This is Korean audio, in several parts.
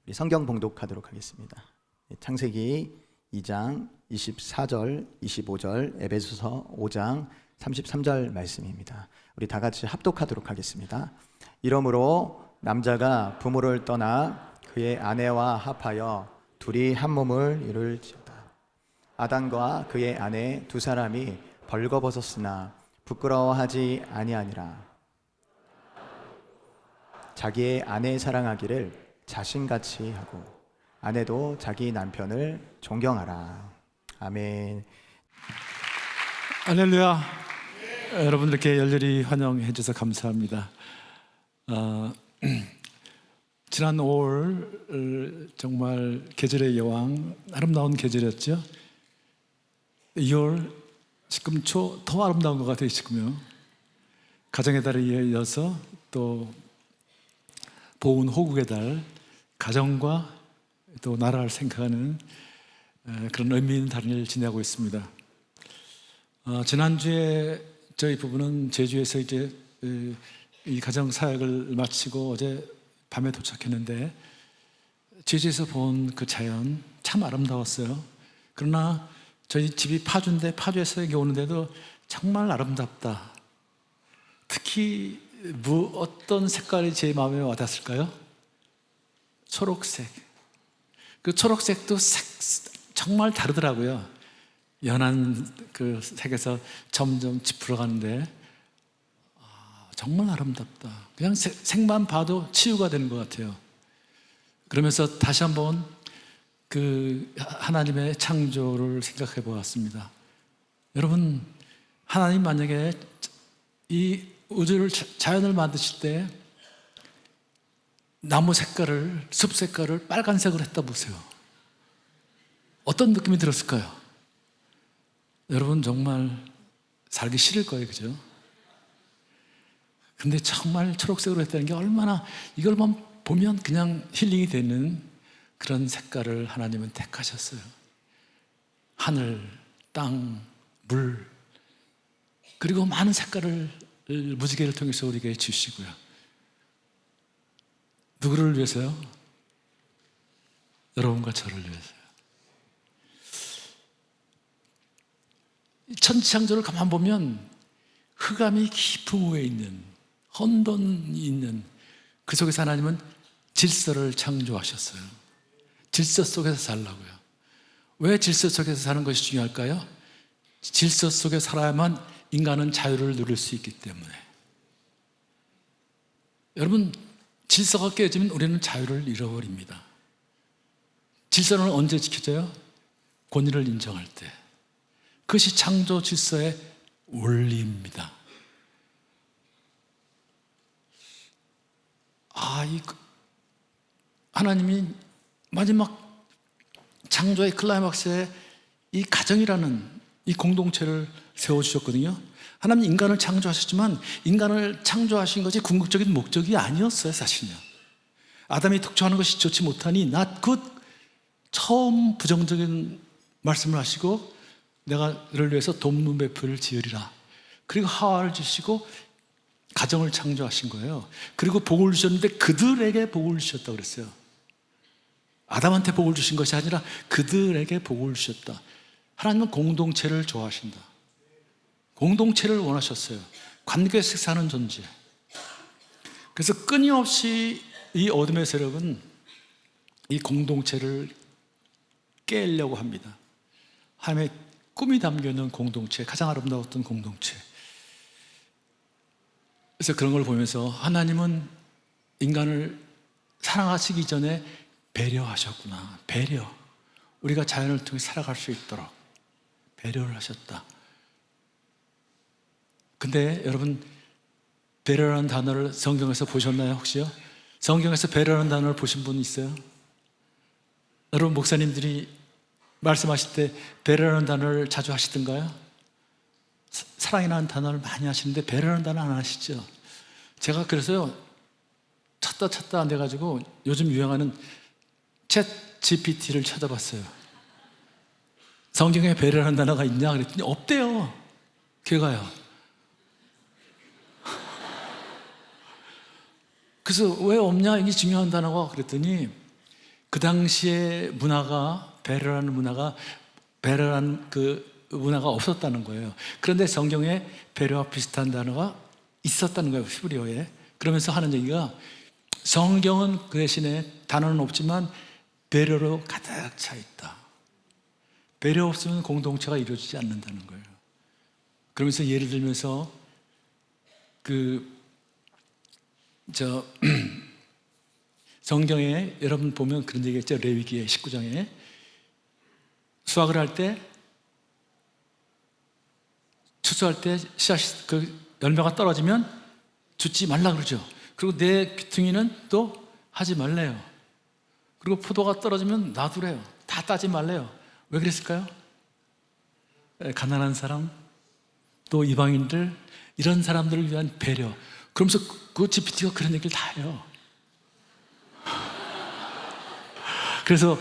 우리 성경 봉독하도록 하겠습니다. 창세기 2장 24절, 25절, 에베소서 5장 33절 말씀입니다. 우리 다 같이 합독하도록 하겠습니다. 이러므로 남자가 부모를 떠나 그의 아내와 합하여 둘이 한 몸을 이룰지어다. 아담과 그의 아내 두 사람이 벌거벗었으나 부끄러워하지 아니하니라. 자기의 아내 사랑하기를 자신같이 하고 아내도 자기 남편을 존경하라. 아멘. 할렐루야. 여러분들께 열렬히 환영해 주셔서 감사합니다. 지난 5월 정말 계절의 여왕, 아름다운 계절이었죠. 2월 지금 초 더 아름다운 것 같아요. 지금요. 가정의 달에 이어서 또 보은 호국의 달, 가정과 또 나라를 생각하는 그런 의미 있는 달을 지내고 있습니다. 지난주에 저희 부부는 제주에서 이제 이 가정 사역을 마치고 어제 밤에 도착했는데, 제주에서 본 그 자연 참 아름다웠어요. 그러나 저희 집이 파주인데 파주에서 여기 오는데도 정말 아름답다. 특히 어떤 색깔이 제 마음에 와닿았을까요? 초록색. 그 초록색도 정말 다르더라고요. 연한 그 색에서 점점 짙어가는데 정말 아름답다. 그냥 색만 봐도 치유가 되는 것 같아요. 그러면서 다시 한번 그 하나님의 창조를 생각해 보았습니다. 여러분, 하나님 만약에 이 우주를, 자연을 만드실 때 나무 색깔을, 숲 색깔을 빨간색으로 했다 보세요. 어떤 느낌이 들었을까요? 여러분 정말 살기 싫을 거예요, 그죠? 근데 정말 초록색으로 했다는 게 얼마나, 이걸 보면 그냥 힐링이 되는 그런 색깔을 하나님은 택하셨어요. 하늘, 땅, 물, 그리고 많은 색깔을 무지개를 통해서 우리에게 주시고요. 누구를 위해서요? 여러분과 저를 위해서요. 천지창조를 가만 보면 흑암이 깊은 후에 있는, 혼돈이 있는 그 속에서 하나님은 질서를 창조하셨어요. 질서 속에서 살라고요. 왜 질서 속에서 사는 것이 중요할까요? 질서 속에 살아야만 인간은 자유를 누릴 수 있기 때문에. 여러분, 질서가 깨지면 우리는 자유를 잃어버립니다. 질서는 언제 지켜져요? 권위를 인정할 때. 그것이 창조 질서의 원리입니다. 하나님이 마지막 창조의 클라이막스에 이 가정이라는 이 공동체를 세워주셨거든요. 하나님 인간을 창조하셨지만 인간을 창조하신 것이 궁극적인 목적이 아니었어요, 사실은요. 아담이 독초하는 것이 좋지 못하니 낫굿, 처음 부정적인 말씀을 하시고 내가 그를 위해서 돕는베풀을 지으리라. 그리고 하와를 주시고 가정을 창조하신 거예요. 그리고 복을 주셨는데 그들에게 복을 주셨다고 그랬어요. 아담한테 복을 주신 것이 아니라 그들에게 복을 주셨다. 하나님은 공동체를 좋아하신다. 공동체를 원하셨어요. 관계에서 사는 존재. 그래서 끊임없이 이 어둠의 세력은 이 공동체를 깨려고 합니다. 하나님의 꿈이 담겨있는 공동체, 가장 아름다웠던 공동체. 그래서 그런 걸 보면서 하나님은 인간을 사랑하시기 전에 배려하셨구나. 배려. 우리가 자연을 통해 살아갈 수 있도록 배려를 하셨다. 근데 여러분, 배려라는 단어를 성경에서 보셨나요, 혹시요? 성경에서 배려라는 단어를 보신 분 있어요? 여러분, 목사님들이 말씀하실 때 배려라는 단어를 자주 하시던가요? 사랑이라는 단어를 많이 하시는데 배려라는 단어 안 하시죠? 제가 그래서요, 찾다 안 돼가지고 요즘 유행하는 챗 GPT를 찾아봤어요. 성경에 배려라는 단어가 있냐 그랬더니 없대요. 걔가요. 그래서 왜 없냐, 이게 중요한 단어가. 그랬더니 그 당시에 문화가 배려라는 그 문화가 없었다는 거예요. 그런데 성경에 배려와 비슷한 단어가 있었다는 거예요, 히브리어에. 그러면서 하는 얘기가 성경은 그 대신에 단어는 없지만 배려로 가득 차 있다. 배려 없으면 공동체가 이루어지지 않는다는 거예요. 그러면서 예를 들면서 성경에 여러분 보면 그런 얘기 있죠. 레위기 19장에 수확을 할 때 추수할 때 씨앗 열매가 떨어지면 줍지 말라 그러죠. 그리고 내 귀퉁이는 또 하지 말래요. 그리고 포도가 떨어지면 놔두래요. 다 따지 말래요. 왜 그랬을까요? 가난한 사람, 또 이방인들, 이런 사람들을 위한 배려. 그러면서 그 GPT가 그런 얘기를 다 해요. 그래서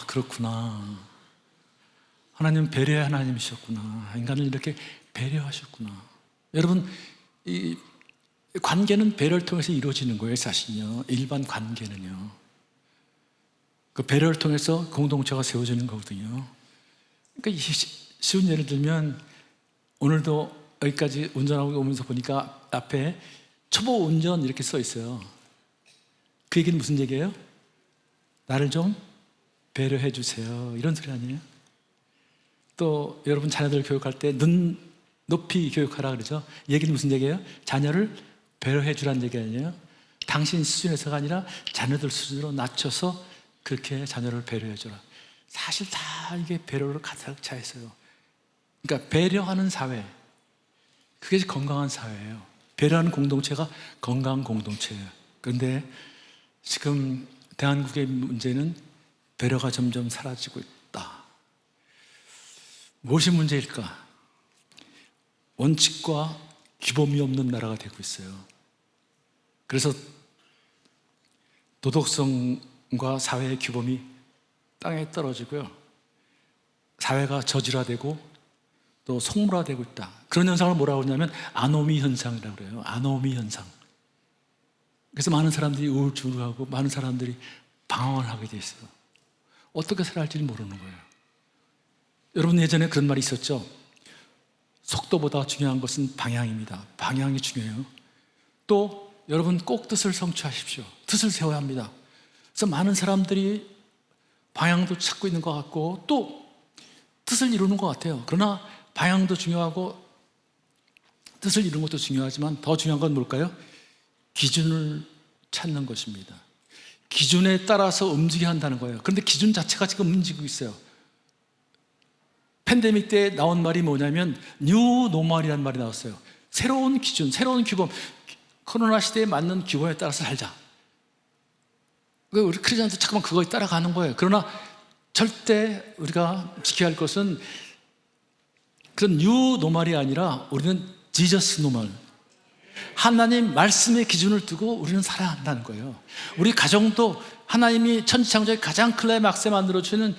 그렇구나. 하나님 배려의 하나님이셨구나. 인간을 이렇게 배려하셨구나. 여러분, 이 관계는 배려를 통해서 이루어지는 거예요, 사실은요. 일반 관계는요. 그 배려를 통해서 공동체가 세워지는 거거든요. 그러니까 쉬운 예를 들면 오늘도 여기까지 운전하고 오면서 보니까 앞에 초보 운전 이렇게 써 있어요. 그 얘기는 무슨 얘기예요? 나를 좀 배려해 주세요. 이런 소리 아니에요? 또 여러분 자녀들 교육할 때 눈 높이 교육하라 그러죠. 얘기는 무슨 얘기예요? 자녀를 배려해 주라는 얘기 아니에요? 당신 수준에서가 아니라 자녀들 수준으로 낮춰서 그렇게 자녀를 배려해 주라. 사실 다 이게 배려로 가득 차 있어요. 그러니까 배려하는 사회, 그게 건강한 사회예요. 배려하는 공동체가 건강한 공동체예요. 그런데 지금 대한민국의 문제는 배려가 점점 사라지고 있다. 무엇이 문제일까? 원칙과 규범이 없는 나라가 되고 있어요. 그래서 도덕성과 사회의 규범이 땅에 떨어지고요. 사회가 저질화되고 또 속물화되고 있다. 그런 현상을 뭐라고 하냐면 아노미 현상이라고 그래요. 아노미 현상. 그래서 많은 사람들이 우울증하고 많은 사람들이 방황을 하게 돼 있어요. 어떻게 살아야 할지 모르는 거예요. 여러분 예전에 그런 말이 있었죠. 속도보다 중요한 것은 방향입니다. 방향이 중요해요. 또 여러분 꼭 뜻을 성취하십시오. 뜻을 세워야 합니다. 그래서 많은 사람들이 방향도 찾고 있는 것 같고 또 뜻을 이루는 것 같아요. 그러나 방향도 중요하고 뜻을 이루는 것도 중요하지만 더 중요한 건 뭘까요? 기준을 찾는 것입니다. 기준에 따라서 움직여야 한다는 거예요. 그런데 기준 자체가 지금 움직이고 있어요. 팬데믹 때 나온 말이 뭐냐면 뉴 노멀이라는 말이 나왔어요. 새로운 기준, 새로운 규범, 코로나 시대에 맞는 규범에 따라서 살자. 우리 크리스천도 잠깐만 그거에 따라가는 거예요. 그러나 절대 우리가 지켜야 할 것은 그런 뉴 노멀이 아니라 우리는 지저스 노멀, 하나님 말씀의 기준을 두고 우리는 살아야 한다는 거예요. 우리 가정도 하나님이 천지창조의 가장 클라이막스에 만들어주는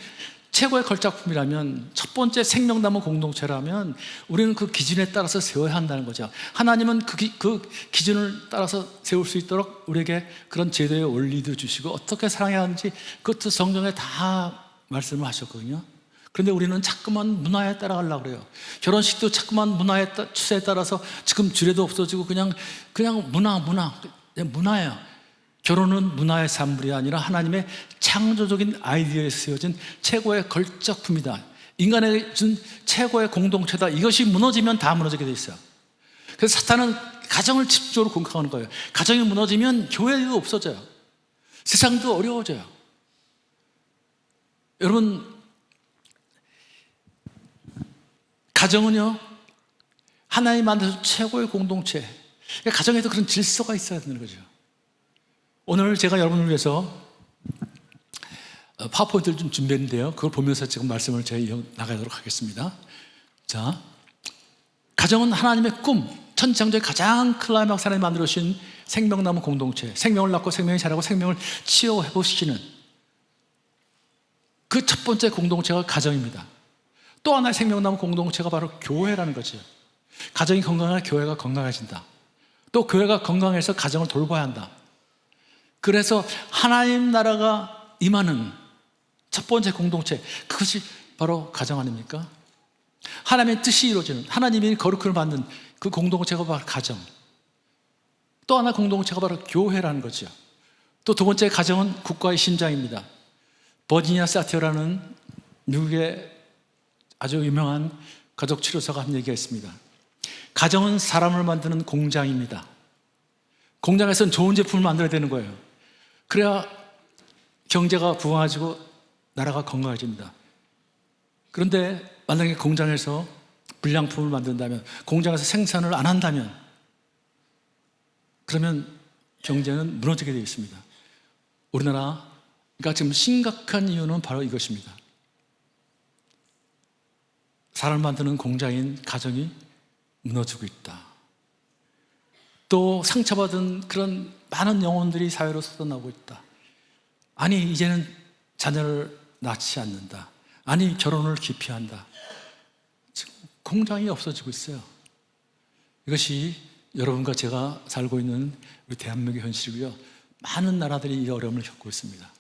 최고의 걸작품이라면, 첫 번째 생명나무 공동체라면 우리는 그 기준에 따라서 세워야 한다는 거죠. 하나님은 그 기준을 따라서 세울 수 있도록 우리에게 그런 제도의 원리도 주시고 어떻게 살아야 하는지 그것도 성경에 다 말씀을 하셨거든요. 그런데 우리는 자꾸만 문화에 따라가려고 그래요. 결혼식도 자꾸만 문화의 추세에 따라서 지금 주례도 없어지고 그냥 문화예요. 결혼은 문화의 산물이 아니라 하나님의 창조적인 아이디어에 쓰여진 최고의 걸작품이다. 인간에 준 최고의 공동체다. 이것이 무너지면 다 무너지게 돼 있어요. 그래서 사탄은 가정을 집중적으로 공격하는 거예요. 가정이 무너지면 교회도 없어져요. 세상도 어려워져요. 여러분, 가정은요, 하나님 만드신 최고의 공동체. 가정에도 그런 질서가 있어야 되는 거죠. 오늘 제가 여러분을 위해서 파워포인트를 좀 준비했는데요. 그걸 보면서 지금 말씀을 제가 이어나가도록 하겠습니다. 자, 가정은 하나님의 꿈, 천지창조의 가장 클라이막스 하나님 만들어주신 생명나무 공동체, 생명을 낳고 생명이 자라고 생명을 치유해보시키는 그 첫 번째 공동체가 가정입니다. 또 하나의 생명나무 공동체가 바로 교회라는 거죠. 가정이 건강해야 교회가 건강해진다. 또 교회가 건강해서 가정을 돌봐야 한다. 그래서 하나님 나라가 임하는 첫 번째 공동체, 그것이 바로 가정 아닙니까? 하나님의 뜻이 이루어지는, 하나님이 거룩을 받는 그 공동체가 바로 가정. 또 하나 공동체가 바로 교회라는 거죠. 또 두 번째 가정은 국가의 심장입니다. 버지니아 사티어라는 미국의 아주 유명한 가족 치료사가 한 얘기가 있습니다. 가정은 사람을 만드는 공장입니다. 공장에서는 좋은 제품을 만들어야 되는 거예요. 그래야 경제가 부강해지고 나라가 건강해집니다. 그런데 만약에 공장에서 불량품을 만든다면, 공장에서 생산을 안 한다면, 그러면 경제는 무너지게 되어 있습니다. 우리나라가 지금 심각한 이유는 바로 이것입니다. 사람을 만드는 공장인 가정이 무너지고 있다. 또 상처받은 그런 많은 영혼들이 사회로 쏟아나오고 있다. 아니, 이제는 자녀를 낳지 않는다. 아니, 결혼을 기피한다. 지금 공장이 없어지고 있어요. 이것이 여러분과 제가 살고 있는 우리 대한민국의 현실이고요. 많은 나라들이 이 어려움을 겪고 있습니다.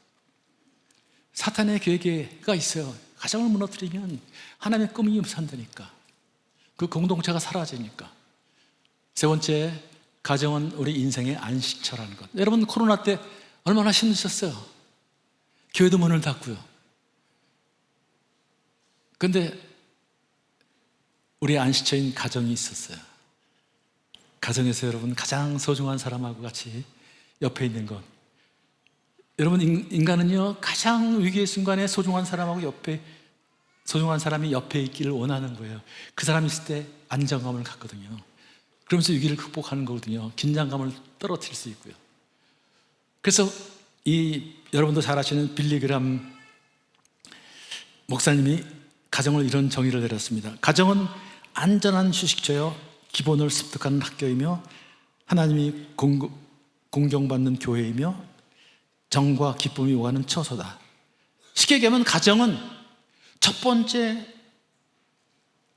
사탄의 계획가 있어요. 가정을 무너뜨리면 하나님의 꿈이 무산되니까, 그 공동체가 사라지니까. 세 번째, 가정은 우리 인생의 안식처라는 것. 여러분, 코로나 때 얼마나 힘드셨어요? 교회도 문을 닫고요. 그런데 우리 안식처인 가정이 있었어요. 가정에서 여러분 가장 소중한 사람하고 같이 옆에 있는 것. 여러분, 인간은요, 가장 위기의 순간에 소중한 사람하고 소중한 사람이 옆에 있기를 원하는 거예요. 그 사람이 있을 때 안정감을 갖거든요. 그러면서 위기를 극복하는 거거든요. 긴장감을 떨어뜨릴 수 있고요. 그래서 여러분도 잘 아시는 빌리그람 목사님이 가정을 이런 정의를 내렸습니다. 가정은 안전한 휴식처요, 기본을 습득하는 학교이며, 하나님이 공경받는 교회이며, 정과 기쁨이 오가는 처소다. 쉽게 얘기하면 가정은 첫 번째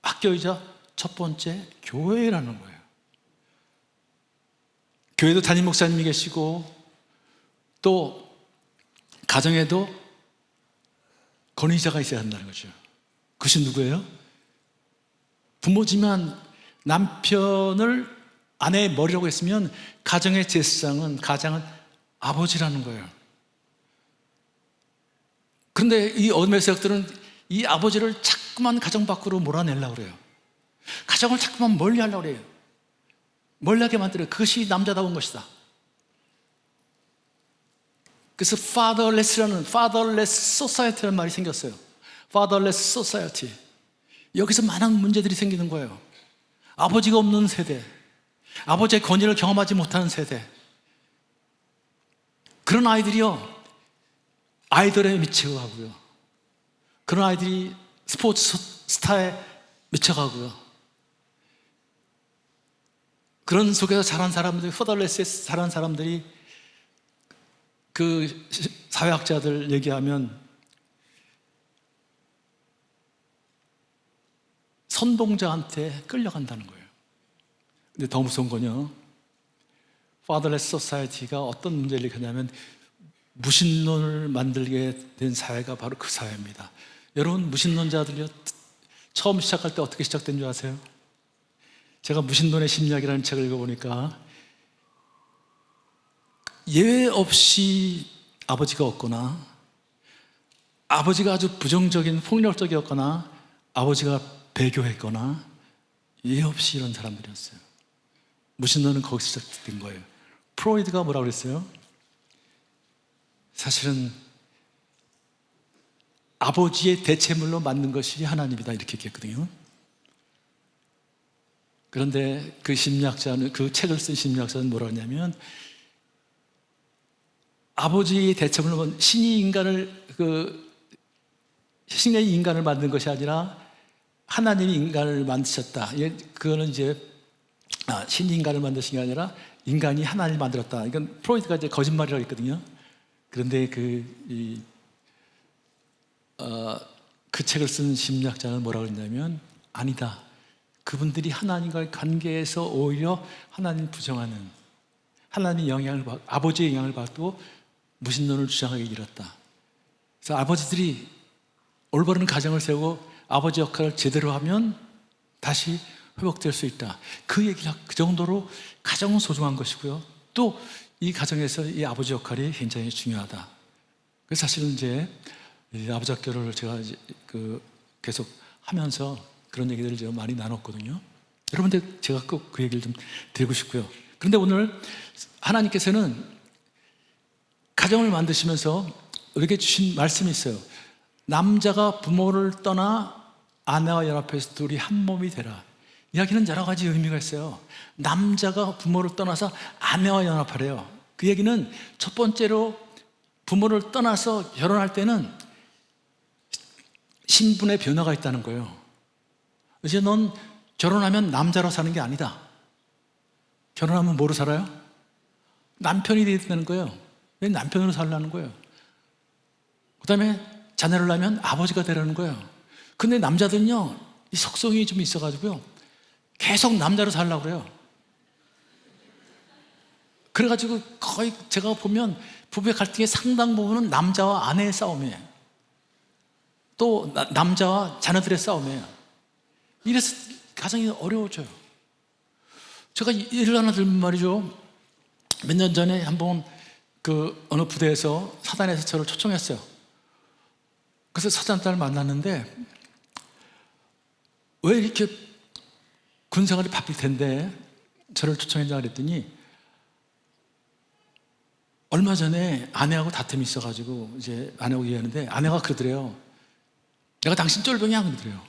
학교이자 첫 번째 교회라는 거예요. 교회도 담임 목사님이 계시고, 또 가정에도 권위자가 있어야 한다는 거죠. 그것이 누구예요? 부모지만 남편을 아내의 머리라고 했으면 가정의 제사장은, 가장은 아버지라는 거예요. 그런데 이 어둠의 세력들은 이 아버지를 자꾸만 가정 밖으로 몰아내려고 그래요. 가정을 자꾸만 멀리 하려고 그래요. 멀리하게 만들어요. 그것이 남자다운 것이다. 그래서 fatherless society라는 말이 생겼어요. fatherless society. 여기서 많은 문제들이 생기는 거예요. 아버지가 없는 세대, 아버지의 권위를 경험하지 못하는 세대, 그런 아이들이요, 아이돌에 미쳐가고요, 그런 아이들이 스포츠 스타에 미쳐가고요, 그런 속에서 자란 사람들이, 퍼덜레스에서 자란 사람들이 그 사회학자들 얘기하면 선동자한테 끌려간다는 거예요. 근데 더 무서운 건요, Fatherless Society가 어떤 문제를 일으켰냐면 무신론을 만들게 된 사회가 바로 그 사회입니다. 여러분, 무신론자들이요, 처음 시작할 때 어떻게 시작된 줄 아세요? 제가 무신론의 심리학이라는 책을 읽어보니까 예외 없이 아버지가 없거나, 아버지가 아주 부정적인 폭력적이었거나, 아버지가 배교했거나, 예외 없이 이런 사람들이었어요. 무신론은 거기서 시작된 거예요. 프로이드가 뭐라고 그랬어요? 사실은 아버지의 대체물로 만든 것이 하나님이다, 이렇게 얘기했거든요. 그런데 그 심리학자는, 그 책을 쓴 심리학자는 뭐라고 했냐면, 아버지의 대체물로 신이 인간을 만든 것이 아니라 하나님이 인간을 만드셨다. 그거는 이제 신이 인간을 만드신 게 아니라 인간이 하나님을 만들었다. 이건 프로이드가 이제 거짓말이라고 했거든요. 그런데 그 책을 쓴 심리학자는 뭐라고 했냐면, 아니다, 그분들이 하나님과의 관계에서 오히려 하나님 부정하는, 하나님의 영향을 받고, 아버지의 영향을 받고 무신론을 주장하게 이뤘다. 그래서 아버지들이 올바른 가정을 세우고 아버지 역할을 제대로 하면 다시 회복될 수 있다. 그 얘기를 그 정도로 가정은 소중한 것이고요. 또 이 가정에서 이 아버지 역할이 굉장히 중요하다. 그래서 사실은 이제 이 아버지 학교를 제가 이제 계속 하면서 그런 얘기들을 제가 많이 나눴거든요. 여러분들 제가 꼭 그 얘기를 좀 드리고 싶고요. 그런데 오늘 하나님께서는 가정을 만드시면서 우리에게 주신 말씀이 있어요. 남자가 부모를 떠나 아내와 연합해서 둘이 한 몸이 되라. 이야기는 여러 가지 의미가 있어요. 남자가 부모를 떠나서 아내와 연합하래요. 그 얘기는 첫 번째로 부모를 떠나서 결혼할 때는 신분의 변화가 있다는 거예요. 이제 넌 결혼하면 남자로 사는 게 아니다. 결혼하면 뭐로 살아요? 남편이 되겠다는 거예요. 왜 남편으로 살라는 거예요? 그 다음에 자녀를 낳으면 아버지가 되라는 거예요. 근데 남자들은요, 이 속성이 좀 있어가지고요, 계속 남자로 살려고 그래요. 그래가지고 거의 제가 보면 부부의 갈등의 상당 부분은 남자와 아내의 싸움이에요. 또 남자와 자녀들의 싸움이에요. 이래서 가정이 어려워져요. 제가 예를 하나 들면 말이죠. 몇 년 전에 한번 어느 부대에서 사단에서 저를 초청했어요. 그래서 사단장을 만났는데 왜 이렇게 군생활이 바쁠 텐데 저를 초청했냐 그랬더니 얼마 전에 아내하고 다툼이 있어가지고 이제 아내하고 얘기하는데 아내가 그러더래요. 내가 당신 쫄병이야 그러더래요.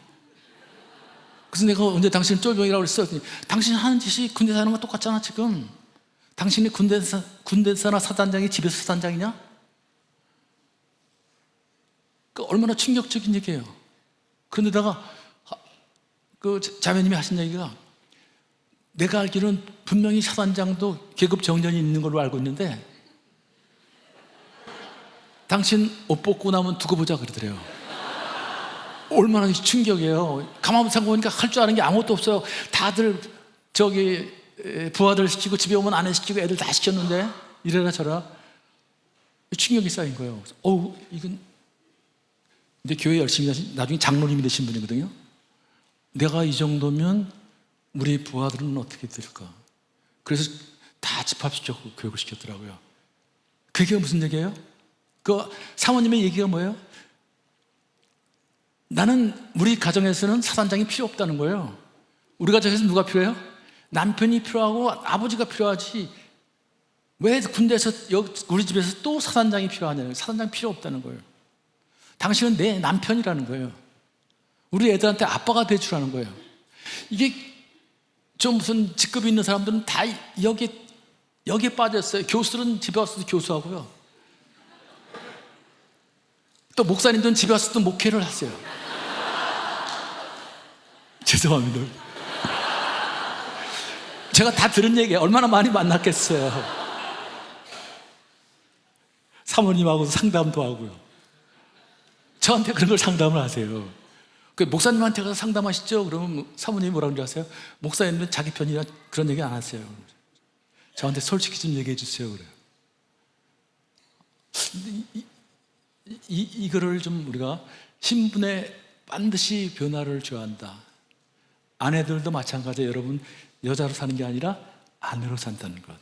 그래서 내가 언제 당신 쫄병이라고 그랬어? 당신 하는 짓이 군대에서 하는 거 똑같잖아 지금. 당신이 군대에서나 사단장이 집에서 사단장이냐? 얼마나 충격적인 얘기예요. 그런데다가 자매님이 하신 얘기가 내가 알기로는 분명히 사단장도 계급 정년이 있는 걸로 알고 있는데 당신 옷 벗고 나면 두고 보자 그러더래요. 얼마나 충격이에요. 가만히 생각해보니까 할 줄 아는 게 아무것도 없어요. 다들 부하들 시키고 집에 오면 아내 시키고 애들 다 시켰는데 이래라 저래라 충격이 쌓인 거예요. 이건 이제 교회 열심히 하신 나중에 장로님이 되신 분이거든요. 내가 이 정도면 우리 부하들은 어떻게 될까? 그래서 다 집합시켜 교육을 시켰더라고요. 그게 무슨 얘기예요? 사모님의 얘기가 뭐예요? 나는 우리 가정에서는 사단장이 필요 없다는 거예요. 우리 가정에서 누가 필요해요? 남편이 필요하고 아버지가 필요하지 왜 군대에서 우리 집에서 또 사단장이 필요하냐고. 사단장 필요 없다는 거예요. 당신은 내 남편이라는 거예요. 우리 애들한테 아빠가 되주라는 거예요. 이게 좀 무슨 직급이 있는 사람들은 다 여기에 빠졌어요. 교수들은 집에 와서도 교수하고요. 또 목사님들은 집에 와서도 목회를 하세요. 죄송합니다. 제가 다 들은 얘기예요. 얼마나 많이 만났겠어요. 사모님하고도 상담도 하고요. 저한테 그런 걸 상담을 하세요. 목사님한테 가서 상담하시죠? 그러면 사모님이 뭐라고 그러세요? 목사님은 자기 편이라 그런 얘기 안 하세요. 저한테 솔직히 좀 얘기해 주세요. 그래요. 이거를 좀 우리가 신분에 반드시 변화를 줘야 한다. 아내들도 마찬가지예요. 여러분, 여자로 사는 게 아니라 아내로 산다는 것.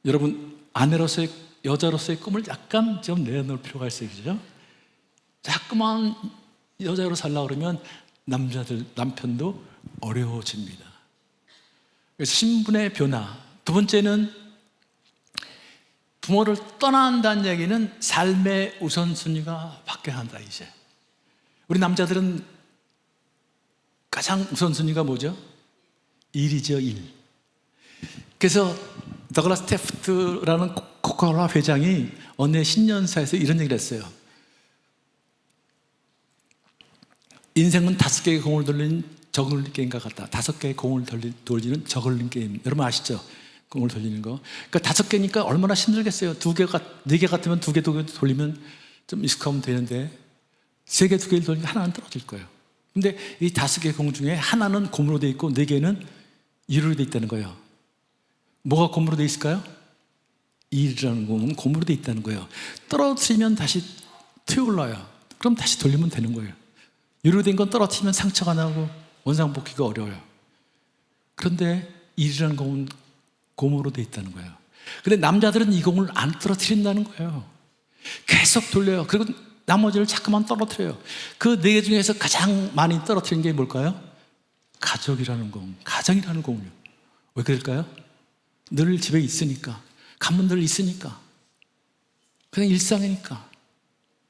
여러분, 여자로서의 꿈을 약간 좀 내놓을 필요가 있어요. 그죠? 자꾸만 여자로 살려고 그러면 남편도 어려워집니다. 그래서 신분의 변화. 두 번째는 부모를 떠난다는 얘기는 삶의 우선순위가 바뀌어야 한다, 이제. 우리 남자들은 가장 우선순위가 뭐죠? 일이죠, 일. 그래서 더글라스 테프트라는 코카콜라 회장이 어느 신년사에서 이런 얘기를 했어요. 인생은 5개의 공을 돌리는 저글링 게임과 같다. 5개의 공을 돌리는 저글링 게임. 여러분 아시죠? 공을 돌리는 거. 그러니까 5개니까 얼마나 힘들겠어요. 4개 같으면 2개 돌리면 좀 익숙하면 되는데 3개, 2개를 돌리면 하나는 떨어질 거예요. 근데 이 5개 공 중에 하나는 고무로 돼 있고 4개는 이루로 돼 있다는 거예요. 뭐가 고무로 돼 있을까요? 일이라는 공은 고무로 돼 있다는 거예요. 떨어뜨리면 다시 트여올라요. 그럼 다시 돌리면 되는 거예요. 유료된 건 떨어뜨리면 상처가 나고 원상복귀가 어려워요. 그런데 일이라는 공은 고무로 돼 있다는 거예요. 근데 남자들은 이 공을 안 떨어뜨린다는 거예요. 계속 돌려요. 그리고 나머지를 자꾸만 떨어뜨려요. 그 네 개 중에서 가장 많이 떨어뜨린 게 뭘까요? 가족이라는 공, 가정이라는 공이요. 왜 그럴까요? 늘 집에 있으니까, 가면 늘 있으니까, 그냥 일상이니까.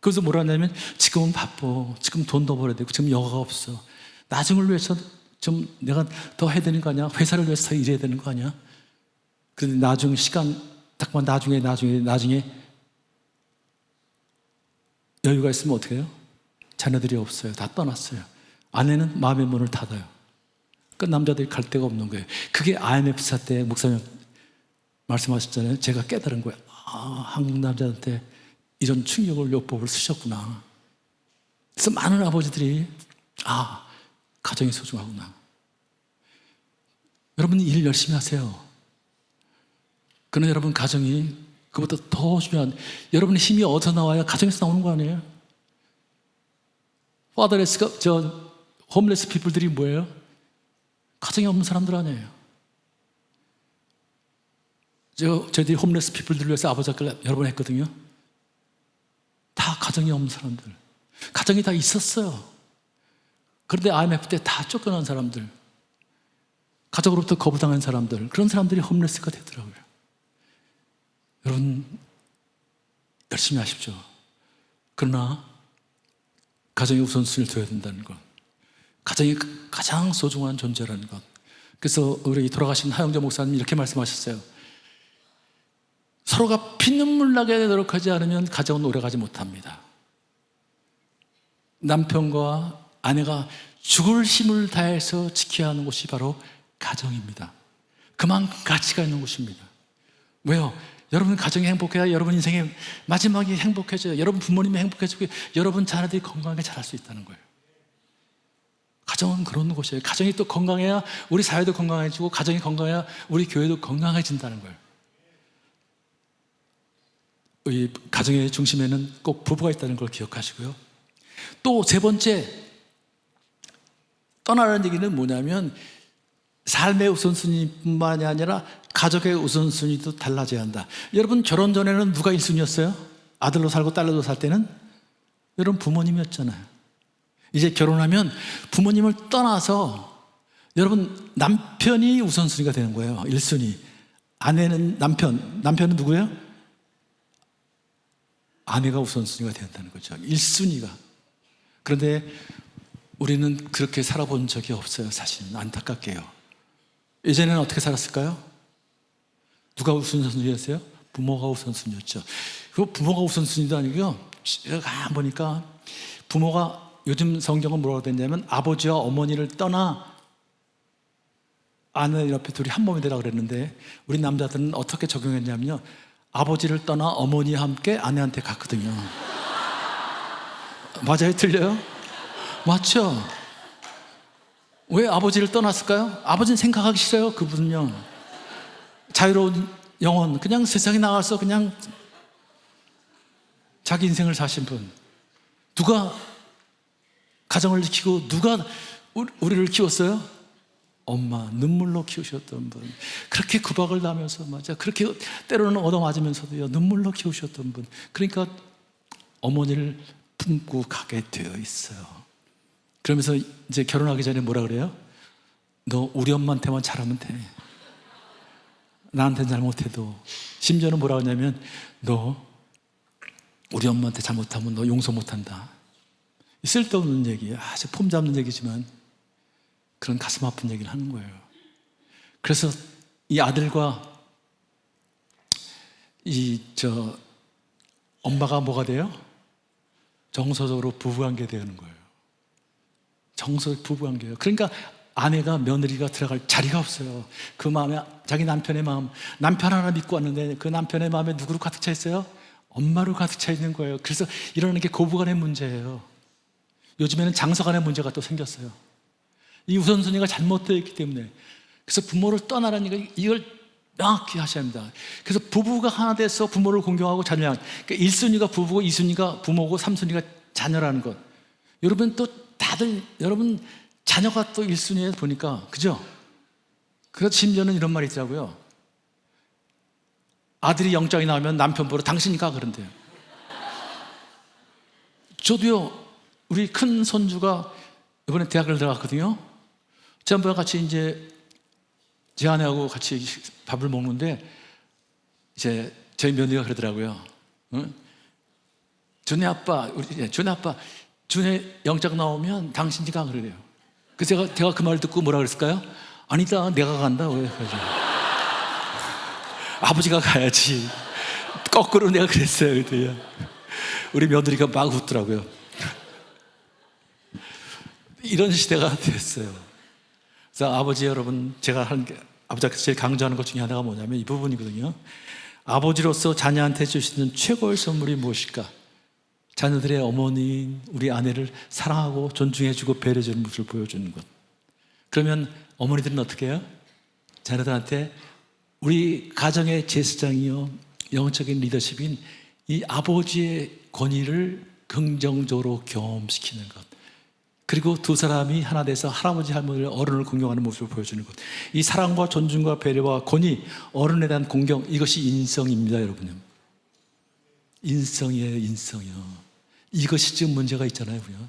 그래서 뭐라 하냐면 지금은 바빠, 지금 돈도 벌어야 되고, 지금 여가가 없어. 나중을 위해서 좀 내가 더 해야 되는 거 아니야? 회사를 위해서 더 일해야 되는 거 아니야? 근데 나중 시간 딱만 나중에 여유가 있으면 어떻게 해요? 자녀들이 없어요. 다 떠났어요. 아내는 마음의 문을 닫아요. 그 남자들이 갈 데가 없는 거예요. 그게 IMF 사태 목사님 말씀하셨잖아요. 제가 깨달은 거예요. 한국 남자한테 이런 충격을 요법을 쓰셨구나. 그래서 많은 아버지들이 가정이 소중하구나. 여러분 일 열심히 하세요. 그러나 여러분 가정이 그것보다 더 중요한, 여러분의 힘이 어디서 나와요? 가정에서 나오는 거 아니에요? 파더레스가 홈레스 피플들이 뭐예요? 가정이 없는 사람들 아니에요. 저희들이 홈레스 피플들을 위해서 아버지 학교를 여러 번 했거든요. 다 가정이 없는 사람들, 가정이 다 있었어요. 그런데 IMF 때 다 쫓겨난 사람들, 가족으로부터 거부당한 사람들, 그런 사람들이 홈레스가 되더라고요. 여러분 열심히 하십시오. 그러나 가정이 우선순위를 둬야 된다는 것, 가정이 가장 소중한 존재라는 것. 그래서 우리 돌아가신 하영재 목사님 이렇게 말씀하셨어요. 서로가 피눈물 나게 노력하지 않으면 가정은 오래가지 못합니다. 남편과 아내가 죽을 힘을 다해서 지켜야 하는 곳이 바로 가정입니다. 그만큼 가치가 있는 곳입니다. 왜요? 여러분 가정이 행복해야 여러분 인생의 마지막이 행복해져요. 여러분 부모님이 행복해지고 여러분 자녀들이 건강하게 자랄 수 있다는 거예요. 가정은 그런 곳이에요. 가정이 또 건강해야 우리 사회도 건강해지고, 가정이 건강해야 우리 교회도 건강해진다는 거예요. 이 가정의 중심에는 꼭 부부가 있다는 걸 기억하시고요. 또 세 번째, 떠나라는 얘기는 뭐냐면 삶의 우선순위뿐만이 아니라 가족의 우선순위도 달라져야 한다. 여러분 결혼 전에는 누가 1순위였어요? 아들로 살고 딸로 살 때는 여러분 부모님이었잖아요. 이제 결혼하면 부모님을 떠나서 여러분 남편이 우선순위가 되는 거예요. 1순위. 아내는 남편은 누구예요? 아내가 우선순위가 된다는 거죠. 1순위가. 그런데 우리는 그렇게 살아본 적이 없어요. 사실은 안타깝게요. 예전에는 어떻게 살았을까요? 누가 우선순위였어요? 부모가 우선순위였죠. 그 부모가 우선순위도 아니고요. 제가 보니까 부모가, 요즘 성경은 뭐라고 되냐면 아버지와 어머니를 떠나 아내 옆에 둘이 한 몸이 되라 그랬는데, 우리 남자들은 어떻게 적용했냐면요, 아버지를 떠나 어머니와 함께 아내한테 갔거든요. 맞아요? 틀려요? 맞죠? 왜 아버지를 떠났을까요? 아버지는 생각하기 싫어요. 그분은요, 자유로운 영혼, 그냥 세상에 나가서 그냥 자기 인생을 사신 분. 누가 가정을 지키고 누가 우리를 키웠어요? 엄마, 눈물로 키우셨던 분. 그렇게 구박을 당하면서, 맞아, 그렇게 때로는 얻어맞으면서도요, 눈물로 키우셨던 분. 그러니까 어머니를 품고 가게 되어 있어요. 그러면서 이제 결혼하기 전에 뭐라 그래요? 너 우리 엄마한테만 잘하면 돼. 나한테는 잘못해도. 심지어는 뭐라 하냐면 너 우리 엄마한테 잘못하면 너 용서 못한다. 쓸데없는 얘기, 아주 폼 잡는 얘기지만 그런 가슴 아픈 얘기를 하는 거예요. 그래서 이 아들과 엄마가 뭐가 돼요? 정서적으로 부부관계 되는 거예요. 정서 부부관계예요. 그러니까 아내가, 며느리가 들어갈 자리가 없어요. 그 마음에, 자기 남편의 마음, 남편 하나 믿고 왔는데 그 남편의 마음에 누구로 가득 차 있어요? 엄마로 가득 차 있는 거예요. 그래서 이러는 게 고부간의 문제예요. 요즘에는 장서간의 문제가 또 생겼어요. 이 우선순위가 잘못되어 있기 때문에. 그래서 부모를 떠나라는 이걸 명확히 하셔야 합니다. 그래서 부부가 하나 돼서 부모를 공경하고 자녀, 그러니까 1순위가 부부고 2순위가 부모고 3순위가 자녀라는 것. 여러분 또 다들 여러분 자녀가 또 1순위에 보니까 그죠? 그래서 심지어는 이런 말이 있더라고요. 아들이 영장이 나오면 남편 보러 당신이 가 그런대요. 저도요, 우리 큰 손주가 이번에 대학을 들어갔거든요. 지난번에 같이 이제 제 아내하고 같이 밥을 먹는데 이제 저희 며느리가 그러더라고요. 응? 준혜 아빠, 준혜 아빠, 준혜 영장 나오면 당신이 가 그래요. 그래서 제가 그 말 듣고 뭐라 그랬을까요? 아니다, 내가 간다. 왜? 아버지가 가야지. 거꾸로 내가 그랬어요. 그때요. 우리 며느리가 막 웃더라고요. 이런 시대가 됐어요. 그래서 아버지 여러분, 제가 아버지가 제일 강조하는 것 중에 하나가 뭐냐면 이 부분이거든요. 아버지로서 자녀한테 주시는 최고의 선물이 무엇일까? 자녀들의 어머니인 우리 아내를 사랑하고 존중해주고 배려해주는 모습을 보여주는 것. 그러면 어머니들은 어떻게 해요? 자녀들한테 우리 가정의 제사장이요, 영적인 리더십인 이 아버지의 권위를 긍정적으로 경험시키는 것. 그리고 두 사람이 하나 돼서 할아버지, 할머니를, 어른을 공경하는 모습을 보여주는 것. 이 사랑과 존중과 배려와 권위, 어른에 대한 공경, 이것이 인성입니다, 여러분요. 인성이에요, 인성이요. 이것이 지금 문제가 있잖아요, 우리가.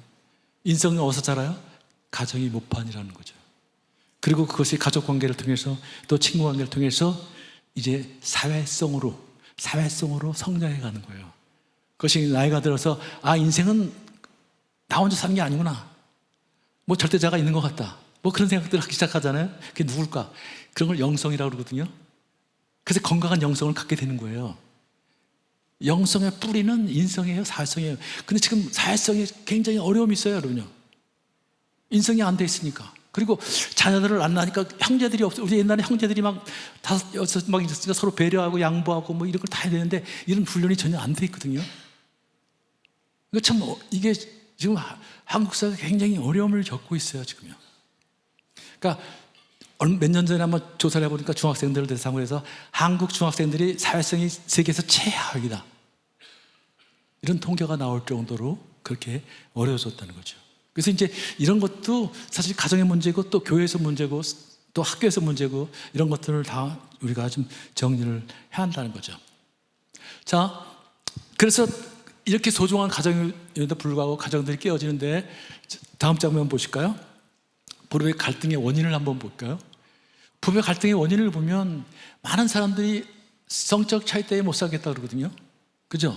인성이 어디서 자라요? 가정이 모판이라는 거죠. 그리고 그것이 가족 관계를 통해서 또 친구 관계를 통해서 이제 사회성으로 성장해 가는 거예요. 그것이 나이가 들어서 인생은 나 혼자 사는 게 아니구나. 뭐 절대자가 있는 것 같다. 뭐 그런 생각들을 하기 시작하잖아요. 그게 누굴까? 그런 걸 영성이라고 그러거든요. 그래서 건강한 영성을 갖게 되는 거예요. 영성의 뿌리는 인성이에요, 사회성이에요. 근데 지금 사회성에 굉장히 어려움이 있어요, 여러분요. 인성이 안 돼 있으니까. 그리고 자녀들을 안 낳으니까 형제들이 없어요. 우리 옛날에 형제들이 막 5, 6 막 있었으니까 서로 배려하고 양보하고 뭐 이런 걸 다 해야 되는데 이런 훈련이 전혀 안 돼 있거든요. 이거 참, 이게 지금 한국 사회가 굉장히 어려움을 겪고 있어요, 지금요. 그러니까 몇 년 전에 한번 조사를 해보니까 중학생들을 대상으로 해서 한국 중학생들이 사회성이 세계에서 최하위다. 이런 통계가 나올 정도로 그렇게 어려워졌다는 거죠. 그래서 이제 이런 것도 사실 가정의 문제고 또 교회에서 문제고 또 학교에서 문제고 이런 것들을 다 우리가 좀 정리를 해야 한다는 거죠. 자, 그래서 이렇게 소중한 가정에도 불구하고 가정들이 깨어지는데 다음 장면 보실까요? 부부의 갈등의 원인을 한번 볼까요? 부부의 갈등의 원인을 보면 많은 사람들이 성적 차이 때문에 못 살겠다 그러거든요. 그죠?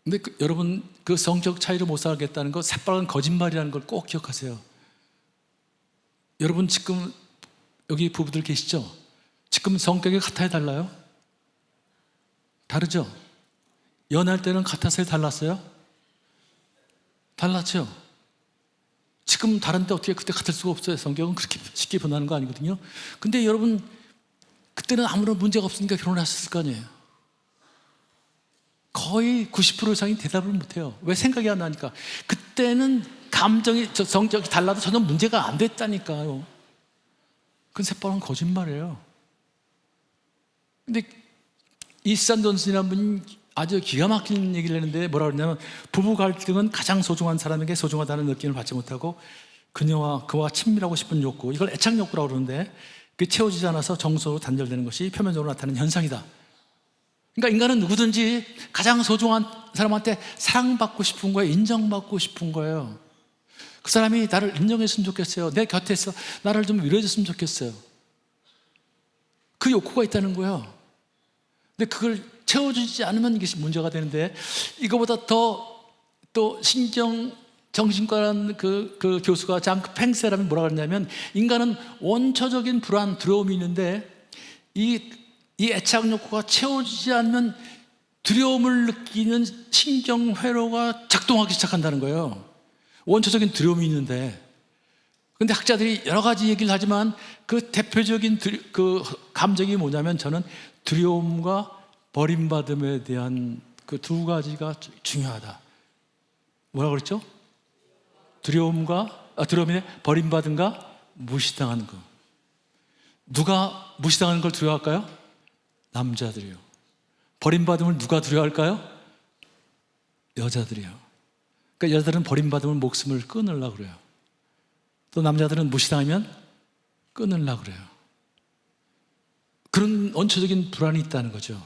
근데 여러분 그 성적 차이로 못 살겠다는 거 새빨간 거짓말이라는 걸 꼭 기억하세요. 여러분 지금 여기 부부들 계시죠? 지금 성격이 같아요, 달라요? 다르죠? 연애할 때는 같았어요, 달랐어요? 달랐죠? 지금 다른데 어떻게 그때 같을 수가 없어요. 성격은 그렇게 쉽게 변하는 거 아니거든요. 근데 여러분 그때는 아무런 문제가 없으니까 결혼을 하셨을 거 아니에요. 거의 90% 이상이 대답을 못해요. 왜? 생각이 안 나니까. 그때는 감정이 성격이 달라도 전혀 문제가 안 됐다니까요. 그건 새빨간 거짓말이에요. 근데 이산 존슨이라는 분이 아주 기가 막힌 얘기를 했는데 뭐라 그러냐면 부부 갈등은 가장 소중한 사람에게 소중하다는 느낌을 받지 못하고 그와 친밀하고 싶은 욕구, 이걸 애착 욕구라고 그러는데 그게 채워지지 않아서 정서로 단절되는 것이 표면적으로 나타나는 현상이다. 그러니까 인간은 누구든지 가장 소중한 사람한테 사랑받고 싶은 거예요. 인정받고 싶은 거예요. 그 사람이 나를 인정했으면 좋겠어요. 내 곁에서 나를 좀 위로해줬으면 좋겠어요. 그 욕구가 있다는 거예요. 근데 그걸 채워주지 않으면 이게 문제가 되는데, 이거보다 더 또 정신과라는 그 교수가 장크 팽세라는 뭐라 그러냐면, 인간은 원초적인 불안, 두려움이 있는데 이 애착 욕구가 채워지지 않으면 두려움을 느끼는 신경회로가 작동하기 시작한다는 거예요. 원초적인 두려움이 있는데, 근데 학자들이 여러 가지 얘기를 하지만 그 대표적인 그 감정이 뭐냐면, 저는 두려움과 버림받음에 대한 그 두 가지가 중요하다. 뭐라고 그랬죠? 두려움이 버림받음과 무시당하는 거. 누가 무시당하는 걸 두려워할까요? 남자들이요. 버림받음을 누가 두려워할까요? 여자들이요. 그러니까 여자들은 버림받으면 목숨을 끊으려고 그래요. 또 남자들은 무시당하면 끊으려고 그래요. 그런 원초적인 불안이 있다는 거죠.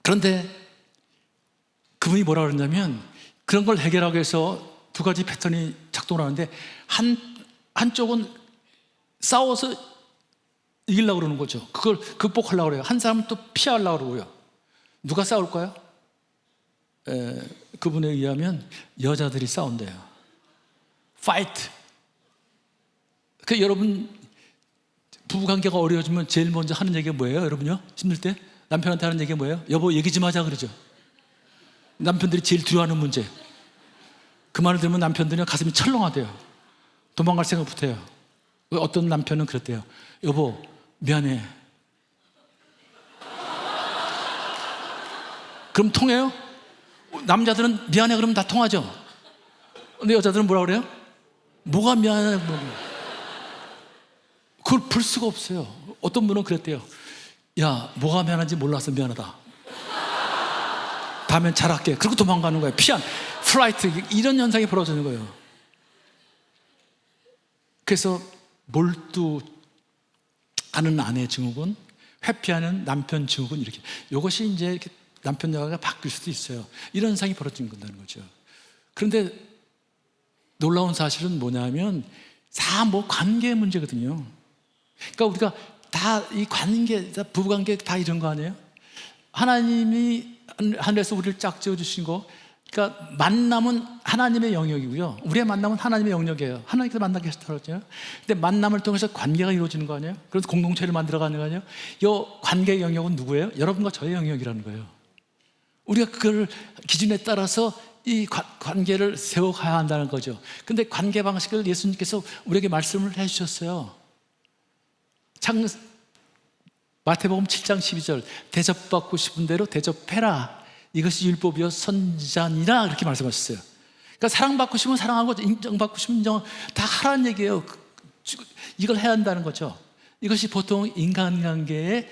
그런데 그분이 뭐라 그러냐면 그런 걸 해결하기 위해서 두 가지 패턴이 작동을 하는데 한쪽은 싸워서 이기려고 그러는 거죠. 그걸 극복하려고 그래요. 한 사람은 또 피하려고 그러고요. 누가 싸울까요? 그분에 의하면 여자들이 싸운대요. 파이트. 그 여러분 부부관계가 어려워지면 제일 먼저 하는 얘기가 뭐예요? 여러분요? 힘들 때 남편한테 하는 얘기가 뭐예요? 여보 얘기 좀 하자 그러죠. 남편들이 제일 두려워하는 문제. 그 말을 들으면 남편들은 가슴이 철렁하대요. 도망갈 생각부터 해요. 어떤 남편은 그랬대요. 여보 미안해. 그럼 통해요? 남자들은 미안해 그러면 다 통하죠. 근데 여자들은 뭐라 그래요? 뭐가 미안해? 그걸 풀 수가 없어요. 어떤 분은 그랬대요. 야 뭐가 미안한지 몰라서 미안하다. 다음엔 잘할게. 그리고 도망가는 거예요. 피한 플라이트 이런 현상이 벌어지는 거예요. 그래서 몰두하는 아내 증후군, 회피하는 남편 증후군 이렇게 이것이 이제 이렇게 남편 여가가 바뀔 수도 있어요. 이런 현상이 벌어지는 거죠. 그런데 놀라운 사실은 뭐냐면 다 뭐 관계 문제거든요. 그러니까 우리가 다 이 관계, 부부관계 다 이런 거 아니에요? 하나님이 하늘에서 우리를 짝 지어주신 거, 그러니까 만남은 하나님의 영역이고요. 우리의 만남은 하나님의 영역이에요. 하나님께서 만나게 하셨다고 했잖아요. 근데 만남을 통해서 관계가 이루어지는 거 아니에요? 그래서 공동체를 만들어가는 거 아니에요? 이 관계의 영역은 누구예요? 여러분과 저의 영역이라는 거예요. 우리가 그걸 기준에 따라서 이 관계를 세워가야 한다는 거죠. 근데 관계 방식을 예수님께서 우리에게 말씀을 해주셨어요. 마태복음 7장 12절 대접받고 싶은 대로 대접해라. 이것이 율법이요 선지자니라 이렇게 말씀하셨어요. 그러니까 사랑받고 싶으면 사랑하고 인정받고 싶으면 인정 다 하라는 얘기예요. 이걸 해야 한다는 거죠. 이것이 보통 인간관계의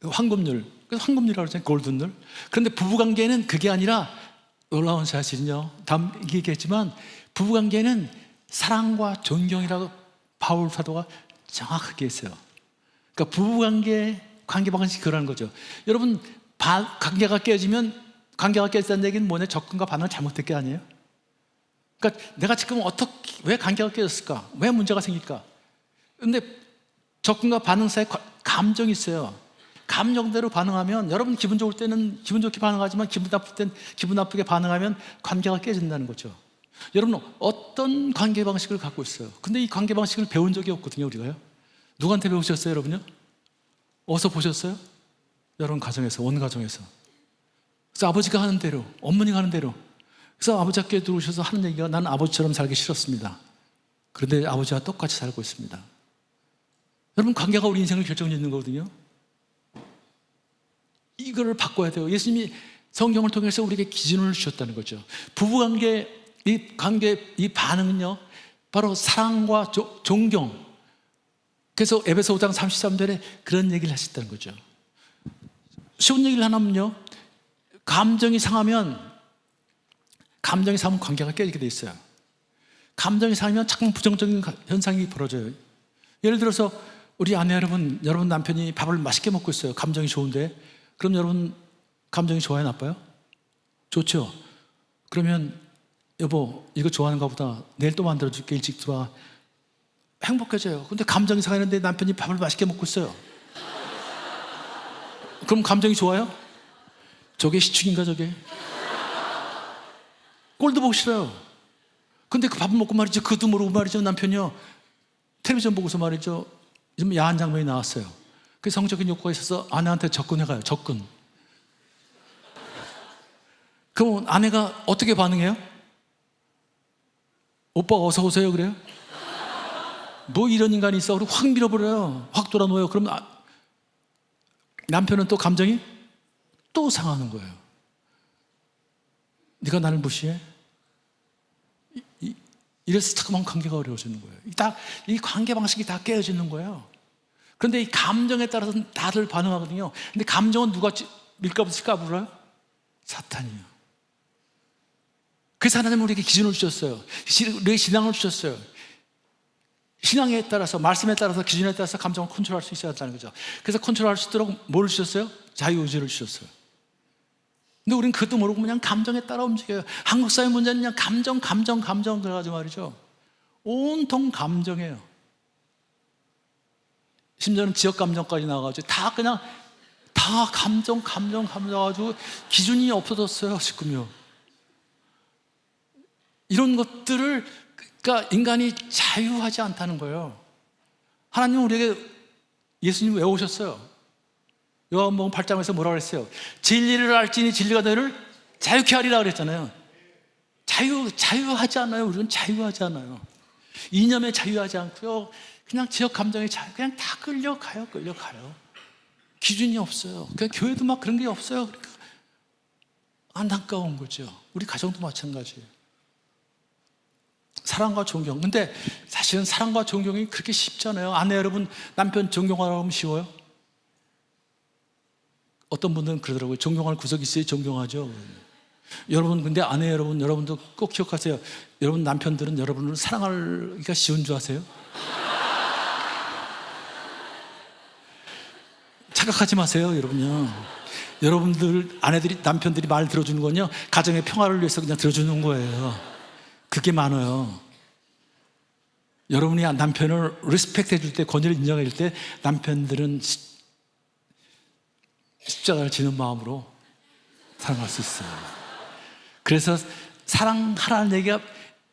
황금률, 그래서 황금률이라고 그러잖아요. 골든룰. 그런데 부부관계는 그게 아니라 놀라운 사실은요, 다음 얘기했지만 부부관계는 사랑과 존경이라고 바울 사도가 정확하게 했어요. 그러니까 부부관계 관계 방식이 그러는 거죠. 여러분 관계가 깨졌다는 얘기는 뭐냐? 접근과 반응을 잘못된 게 아니에요? 그러니까 내가 지금 왜 관계가 깨졌을까? 왜 문제가 생길까? 근데 접근과 반응 사이에 감정이 있어요. 감정대로 반응하면 여러분 기분 좋을 때는 기분 좋게 반응하지만 기분 나쁠 땐 기분 나쁘게 반응하면 관계가 깨진다는 거죠. 여러분 어떤 관계 방식을 갖고 있어요? 근데 이 관계 방식을 배운 적이 없거든요, 우리가요. 누구한테 배우셨어요, 여러분요? 어디서 보셨어요? 여러분 가정에서, 온 가정에서. 그래서 아버지가 하는 대로, 어머니가 하는 대로. 그래서 아버지 학교에 들어오셔서 하는 얘기가 나는 아버지처럼 살기 싫었습니다. 그런데 아버지와 똑같이 살고 있습니다. 여러분 관계가 우리 인생을 결정짓는 거거든요. 이거를 바꿔야 돼요. 예수님이 성경을 통해서 우리에게 기준을 주셨다는 거죠. 부부관계, 이 반응은요, 바로 사랑과 존경. 그래서 에베소 5장 33절에 그런 얘기를 하셨다는 거죠. 쉬운 얘기를 하나면요, 감정이 상하면 관계가 깨지게 돼 있어요. 감정이 상하면 자꾸 부정적인 현상이 벌어져요. 예를 들어서 우리 아내 여러분 남편이 밥을 맛있게 먹고 있어요. 감정이 좋은데. 그럼 여러분 감정이 좋아요, 나빠요? 좋죠. 그러면 여보 이거 좋아하는가 보다, 내일 또 만들어줄게, 일찍 들어와. 행복해져요. 근데 감정이 상했는데 남편이 밥을 맛있게 먹고 있어요. 그럼 감정이 좋아요? 저게 시축인가 저게? 꼴도 보기 싫어요. 근데 그 밥을 먹고 말이죠, 그것도 모르고 말이죠, 남편이요 텔레비전 보고서 말이죠, 좀 야한 장면이 나왔어요. 그 성적인 욕구가 있어서 아내한테 접근해가요. 접근. 그럼 아내가 어떻게 반응해요? 오빠 어서 오세요 그래요? 뭐 이런 인간이 있어? 그리고 확 밀어버려요. 확 돌아놓아요. 그럼 남편은 또 감정이 또 상하는 거예요. 네가 나를 무시해? 이래서 자꾸만 관계가 어려워지는 거예요. 이 관계 방식이 다 깨어지는 거예요. 그런데 이 감정에 따라서 다들 반응하거든요. 근데 감정은 누가 밀가붙일까 불어요? 사탄이요. 그래서 하나님은 우리에게 기준을 주셨어요. 우리에게 신앙을 주셨어요. 신앙에 따라서, 말씀에 따라서, 기준에 따라서 감정을 컨트롤할 수 있어야 한다는 거죠. 그래서 컨트롤할 수 있도록 뭘 주셨어요? 자유의지를 주셨어요. 근데 우리는 그것도 모르고 그냥 감정에 따라 움직여요. 한국 사회 문제는 그냥 감정 그래가지고 말이죠. 온통 감정이에요. 심지어는 지역 감정까지 나와가지고 다 감정 가지고 기준이 없어졌어요, 지금요. 이런 것들을, 그러니까 인간이 자유하지 않다는 거예요. 하나님은 우리에게, 예수님 왜 오셨어요? 요한복음 8장에서 뭐라고 그랬어요? 진리를 알지니 진리가 너희를 자유케 하리라 그랬잖아요. 자유하지 않아요. 우리는 자유하지 않아요. 이념에 자유하지 않고요. 그냥 지역 감정에 그냥 다 끌려가요. 기준이 없어요. 그냥 교회도 막 그런 게 없어요. 그러니까 안타까운 거죠. 우리 가정도 마찬가지예요. 사랑과 존경. 근데 사실은 사랑과 존경이 그렇게 쉽잖아요. 아내 여러분, 남편 존경하라고 하면 쉬워요? 어떤 분들은 그러더라고요. 존경할 구석이 있어야 존경하죠. 여러분, 근데 아내 여러분, 여러분도 꼭 기억하세요. 여러분 남편들은 여러분을 사랑하기가 쉬운 줄 아세요? 착각하지 마세요, 여러분요. 여러분들 아내들이, 남편들이 말 들어주는 건요, 가정의 평화를 위해서 그냥 들어주는 거예요. 그게 많아요. 여러분이 남편을 리스펙트 해줄 때, 권위를 인정해줄 때 남편들은 십자가를 지는 마음으로 사랑할 수 있어요. 그래서 사랑하라는 얘기가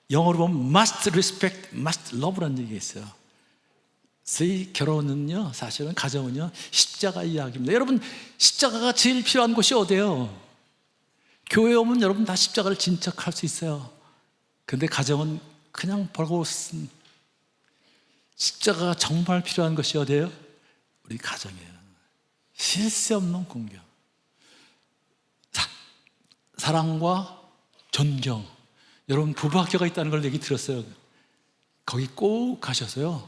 영어로 보면 must respect, must love라는 얘기가 있어요. 저희 결혼은요, 사실은 가정은요, 십자가 이야기입니다. 여러분, 십자가가 제일 필요한 곳이 어디예요? 교회 오면 여러분 다 십자가를 진척할 수 있어요. 근데 가정은 그냥 벌거벗은, 십자가가 정말 필요한 것이 어디예요? 우리 가정이에요. 쉴 새 없는 공경. 사랑과 존경. 여러분 부부학교가 있다는 걸 얘기 들었어요. 거기 꼭 가셔서요,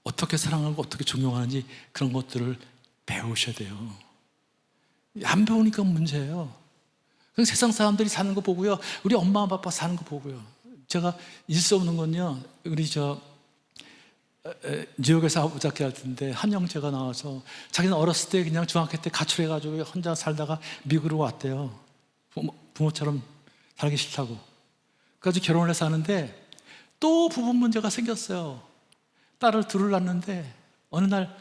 어떻게 사랑하고 어떻게 존경하는지 그런 것들을 배우셔야 돼요. 안 배우니까 문제예요. 세상 사람들이 사는 거 보고요, 우리 엄마 아빠 사는 거 보고요, 제가 잊을 수 없는 건요, 우리 뉴욕에서 아부자키 할 텐데 한 형제가 나와서 자기는 어렸을 때 그냥 중학교 때 가출해가지고 혼자 살다가 미국으로 왔대요. 부모처럼 살기 싫다고. 그래서 결혼을 해서 하는데 또 부부 문제가 생겼어요. 딸을 둘을 낳는데 어느 날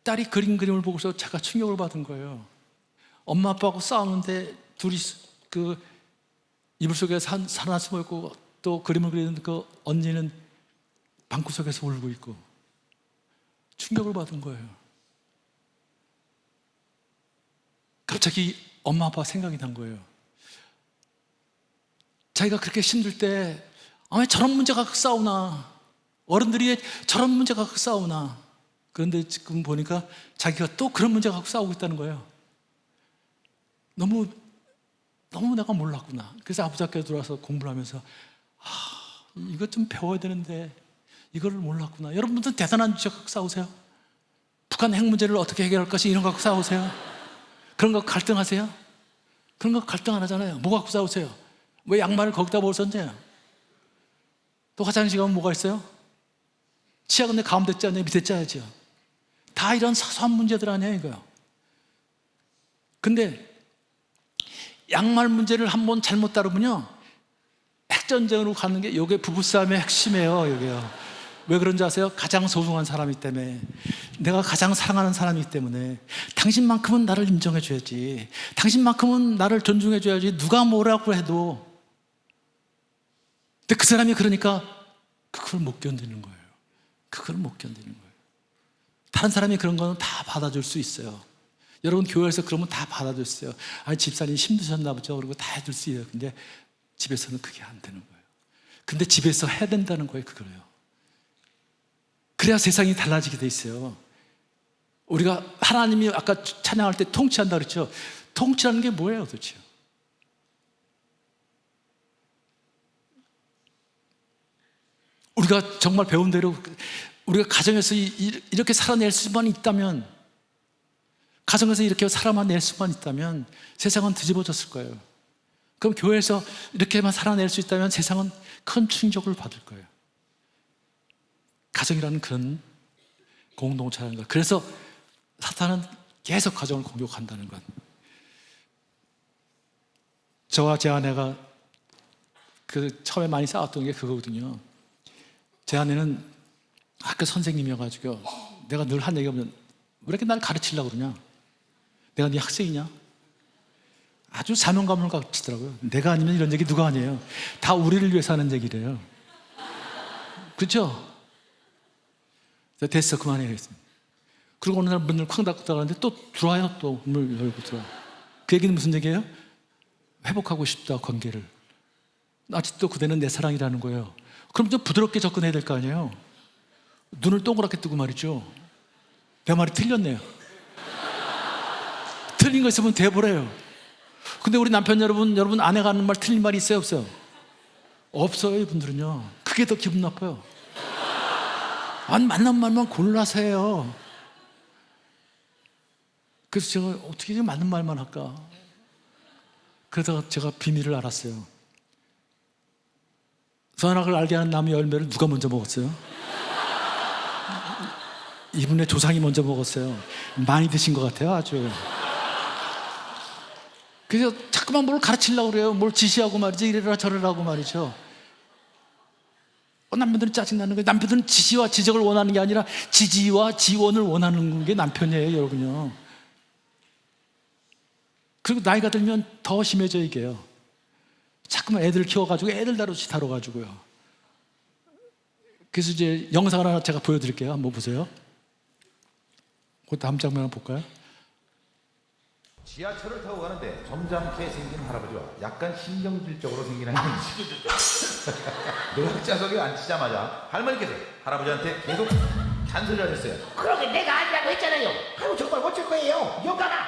딸이 그림을 보고서 자기가 충격을 받은 거예요. 엄마 아빠하고 싸우는데 둘이 그 이불 속에 하나 숨어 있고 또 그림을 그리는 그 언니는 방구석에서 울고 있고, 충격을 받은 거예요. 갑자기 엄마 아빠 생각이 난 거예요. 자기가 그렇게 힘들 때 왜 저런 문제가 싸우나, 어른들이 저런 문제가 싸우나. 그런데 지금 보니까 자기가 또 그런 문제 갖고 싸우고 있다는 거예요. 너무 내가 몰랐구나. 그래서 아부작교에 들어와서 공부를 하면서 이거 좀 배워야 되는데 이거를 몰랐구나. 여러분들 대단한 주제 갖고 싸우세요? 북한 핵 문제를 어떻게 해결할 것이, 이런 거 갖고 싸우세요? 그런 거 갈등하세요? 그런 거 갈등 안 하잖아요. 뭐 갖고 싸우세요? 왜 양말을 거기다 벗었냐? 또 화장실 가면 뭐가 있어요? 치아 근데 가운데 짜냐 밑에 짜야죠. 다 이런 사소한 문제들 아니에요, 이거요. 근데 양말 문제를 한번 잘못 다루면요, 핵전쟁으로 가는 게, 이게 부부싸움의 핵심이에요, 이게요. 왜 그런지 아세요? 가장 소중한 사람이기 때문에, 내가 가장 사랑하는 사람이기 때문에. 당신만큼은 나를 인정해줘야지, 당신만큼은 나를 존중해줘야지, 누가 뭐라고 해도. 근데 그 사람이 그러니까 그걸 못 견디는 거예요. 그걸 못 견디는 거예요. 다른 사람이 그런 거는 다 받아줄 수 있어요. 여러분 교회에서 그러면 다 받아줄 수 있어요. 집사님 힘드셨나 보죠. 그리고 다 해줄 수 있어요. 근데 집에서는 그게 안 되는 거예요. 근데 집에서 해야 된다는 거예요, 그거요. 그래야 세상이 달라지게 돼 있어요. 우리가 하나님이 아까 찬양할 때 통치한다 그랬죠. 통치라는 게 뭐예요, 도대체? 우리가 정말 배운 대로 우리가 가정에서 이렇게 살아낼 수만 있다면, 가정에서 이렇게 살아낼 수만 있다면 세상은 뒤집어졌을 거예요. 그럼 교회에서 이렇게만 살아낼 수 있다면 세상은 큰 충격을 받을 거예요. 가정이라는 그런 공동체라는 것. 그래서 사탄은 계속 가정을 공격한다는 것. 저와 제 아내가 처음에 많이 싸웠던 게 그거거든요. 제 아내는 학교 선생님이어가지고 내가 늘 한 얘기가 뭐냐면, 왜 이렇게 날 가르치려고 그러냐? 내가 네 학생이냐? 아주 사명감을 가르치더라고요. 내가 아니면 이런 얘기 누가 하냐요? 다 우리를 위해서 하는 얘기래요. 그렇죠? 됐어, 그만해 그랬습니다. 그리고 어느 날 문을 쾅 닫고 들어가는데 또 들어와요. 또 문을 열고 들어와. 그 얘기는 무슨 얘기예요? 회복하고 싶다, 관계를. 아직도 그대는 내 사랑이라는 거예요. 그럼 좀 부드럽게 접근해야 될 거 아니에요? 눈을 동그랗게 뜨고 말이죠. 내 말이 틀렸네요. 틀린 거 있으면 대보래요. 근데 우리 남편 여러분 아내가 하는 말 틀린 말이 있어요, 없어요? 없어요. 이분들은요. 그게 더 기분 나빠요. 아니, 만난 말만 골라서 해요. 그래서 제가 어떻게 맞는 말만 할까? 그러다가 제가 비밀을 알았어요. 선악을 알게 하는 나무의 열매를 누가 먼저 먹었어요? 이분의 조상이 먼저 먹었어요. 많이 드신 것 같아요, 아주. 그래서 자꾸만 뭘 가르치려고 그래요. 뭘 지시하고 말이죠. 이래라 저래라 하고 말이죠. 남편들은 짜증나는 거예요. 남편들은 지시와 지적을 원하는 게 아니라 지지와 지원을 원하는 게 남편이에요, 여러분요. 그리고 나이가 들면 더 심해져, 이게요. 자꾸만 애들 키워가지고 애들 다뤄가지고요. 그래서 이제 영상을 하나 제가 보여드릴게요. 한번 보세요. 그 다음 장면 한번 볼까요? 지하철을 타고 가는데 점잖게 생긴 할아버지와 약간 신경질적으로 생긴 할머니. 노약자석에 앉히자마자 할머니께서 할아버지한테 계속 잔소리를 하셨어요. 그러게 내가 아니라고 했잖아요. 아유 정말 어쩔 거예요. 영감아.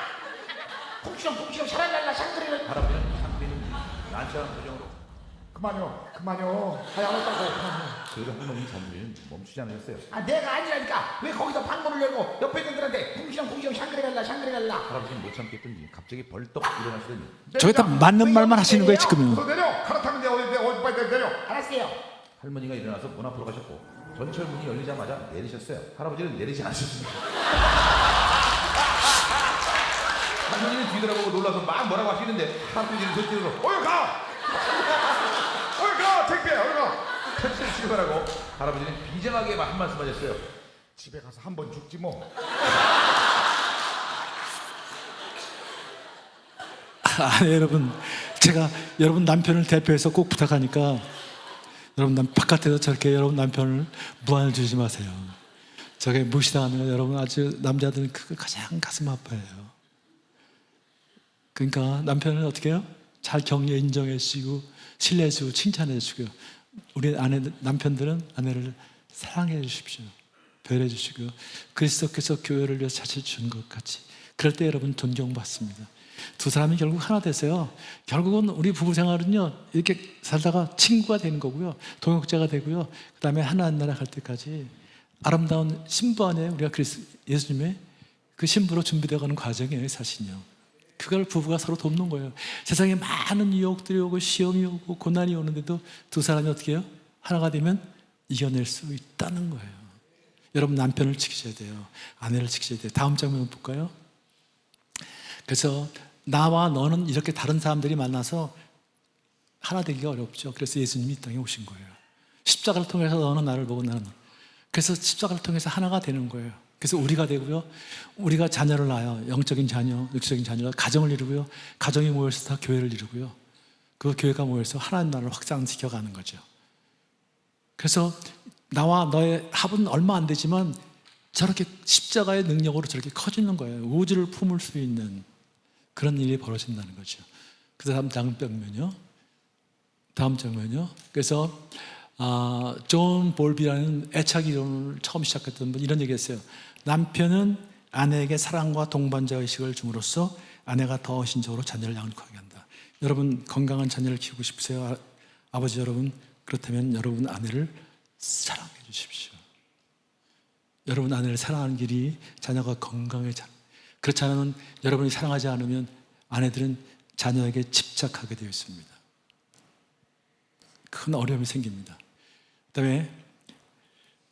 푹시렁 살아날라 샹그리를. 할아버지는 상비는 난처한 표정으로 그만요. 하야하다고. 그러자 할머니 잔소리는 멈추지 않으셨어요. 아 내가 아니라니까. 왜 거기서 방문을 열고 옆에 있는 들한테 푹시렁 샹그리갈라. 할아버지는 못 참겠던지 갑자기 벌떡 일어나시더니 저게 다 맞는 말만 하시는 거예요, 지금은. 너 내려. 갈아타면 돼. 어디 빨리 내려. 알았어요. 할머니가 일어나서 문 앞으로 가셨고 전철 문이 열리자마자 내리셨어요. 할아버지는 내리지 않으셨습니다. 할머니는 뒤돌아보고 놀라서 막 뭐라고 하시는데 할아버지는 저쪽으로 어여 가! 창피해! 어여 가! 택시를 출발하고 할아버지는 비장하게 한 말씀 하셨어요. 집에 가서 한 번 죽지 뭐. 여러분, 제가 여러분 남편을 대표해서 꼭 부탁하니까 여러분 바깥에서 저렇게 여러분 남편을 무안을 주지 마세요. 저게 무시당하면 여러분 아주 남자들은 그거 가장 가슴 아파해요. 그러니까 남편은 어떻게 해요? 잘 격려 인정해 주시고 신뢰해 주시고 칭찬해 주시고요. 우리 남편들은 아내를 사랑해 주십시오. 배려해 주시고요. 그리스도께서 교회를 위해서 자신 주는 것 같이 그럴 때 여러분 존경받습니다. 두 사람이 결국 하나 되세요. 결국은 우리 부부 생활은요 이렇게 살다가 친구가 되는 거고요, 동역자가 되고요, 그 다음에 하나님 나라 갈 때까지 아름다운 신부 안에 우리가 예수님의 그 신부로 준비되어가는 과정이에요, 사실은요. 그걸 부부가 서로 돕는 거예요. 세상에 많은 유혹들이 오고 시험이 오고 고난이 오는데도 두 사람이 어떻게 해요? 하나가 되면 이겨낼 수 있다는 거예요. 여러분 남편을 지키셔야 돼요. 아내를 지키셔야 돼요. 다음 장면 볼까요? 그래서 나와 너는 이렇게 다른 사람들이 만나서 하나 되기가 어렵죠. 그래서 예수님이 이 땅에 오신 거예요. 십자가를 통해서 너는 나를 보고 나는. 그래서 십자가를 통해서 하나가 되는 거예요. 그래서 우리가 되고요, 우리가 자녀를 낳아요. 영적인 자녀, 육적인 자녀가 가정을 이루고요, 가정이 모여서 다 교회를 이루고요, 그 교회가 모여서 하나님 나라를 확장시켜가는 거죠. 그래서 나와 너의 합은 얼마 안 되지만 저렇게 십자가의 능력으로 저렇게 커지는 거예요. 우주를 품을 수 있는 그런 일이 벌어진다는 거죠. 그 다음 장면요. 그래서 존 볼비라는 애착 이론을 처음 시작했던 분 이런 얘기했어요. 남편은 아내에게 사랑과 동반자 의식을 줌으로써 아내가 더 헌신적으로 자녀를 양육하게 한다. 여러분 건강한 자녀를 키우고 싶으세요? 아버지 여러분, 그렇다면 여러분 아내를 사랑해 주십시오. 여러분 아내를 사랑하는 길이 자녀가 건강해져. 그렇지 않으면, 여러분이 사랑하지 않으면 아내들은 자녀에게 집착하게 되어 있습니다. 큰 어려움이 생깁니다. 그다음에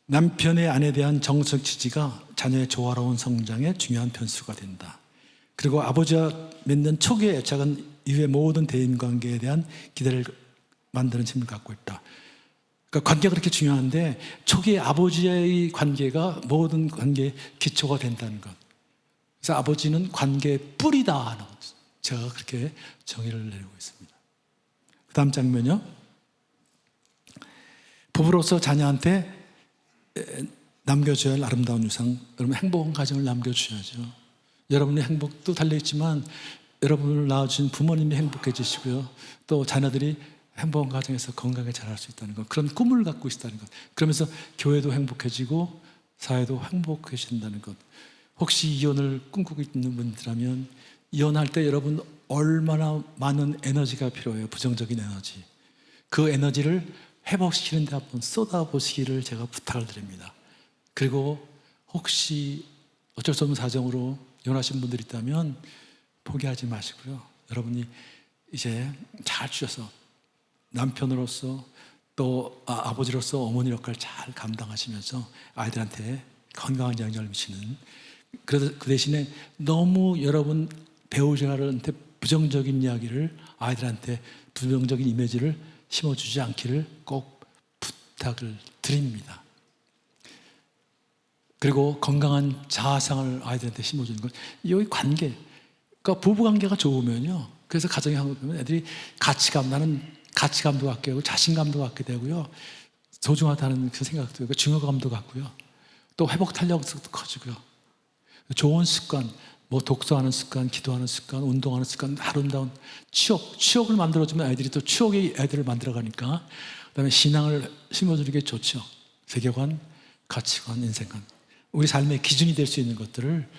남편의 아내에 대한 정서적 지지가 자녀의 조화로운 성장에 중요한 변수가 된다. 그리고 아버지와 맺는 초기의 애착은 이후의 모든 대인관계에 대한 기대를 만드는 힘을 갖고 있다. 그러니까 관계가 그렇게 중요한데 초기의 아버지의 관계가 모든 관계의 기초가 된다는 것. 그래서 아버지는 관계의 뿌리다 하는 것. 제가 그렇게 정의를 내리고 있습니다. 그 다음 장면요. 부부로서 자녀한테 남겨줘야 할 아름다운 유산, 여러분 행복한 가정을 남겨주셔야죠. 여러분의 행복도 달려있지만 여러분을 낳아주신 부모님이 행복해지시고요, 또 자녀들이 행복한 가정에서 건강하게 자랄 수 있다는 것, 그런 꿈을 갖고 있다는 것, 그러면서 교회도 행복해지고 사회도 행복해진다는 것. 혹시 이혼을 꿈꾸고 있는 분들이라면 이혼할 때 여러분 얼마나 많은 에너지가 필요해요. 부정적인 에너지. 그 에너지를 회복시키는 데 한번 쏟아보시기를 제가 부탁을 드립니다. 그리고 혹시 어쩔 수 없는 사정으로 이혼하신 분들이 있다면 포기하지 마시고요, 여러분이 이제 잘 주셔서 남편으로서 또 아버지로서 어머니 역할을 잘 감당하시면서 아이들한테 건강한 영향을 미치는, 그래서 그 대신에 너무 여러분 배우자한테 부정적인 이야기를, 아이들한테 부정적인 이미지를 심어주지 않기를 꼭 부탁을 드립니다. 그리고 건강한 자아상을 아이들한테 심어주는 것, 이 관계, 그러니까 부부 관계가 좋으면요, 그래서 가정에 보면 애들이 나는 가치감도 갖게 되고 자신감도 갖게 되고요, 소중하다는 그 생각도 들고 중요감도 갖고요, 또 회복 탄력도 커지고요, 좋은 습관, 뭐 독서하는 습관, 기도하는 습관, 운동하는 습관, 아름다운 추억을 만들어주면 아이들이 또 추억의 애들을 만들어가니까, 그다음에 신앙을 심어주는 게 좋죠. 세계관, 가치관, 인생관, 우리 삶의 기준이 될 수 있는 것들을.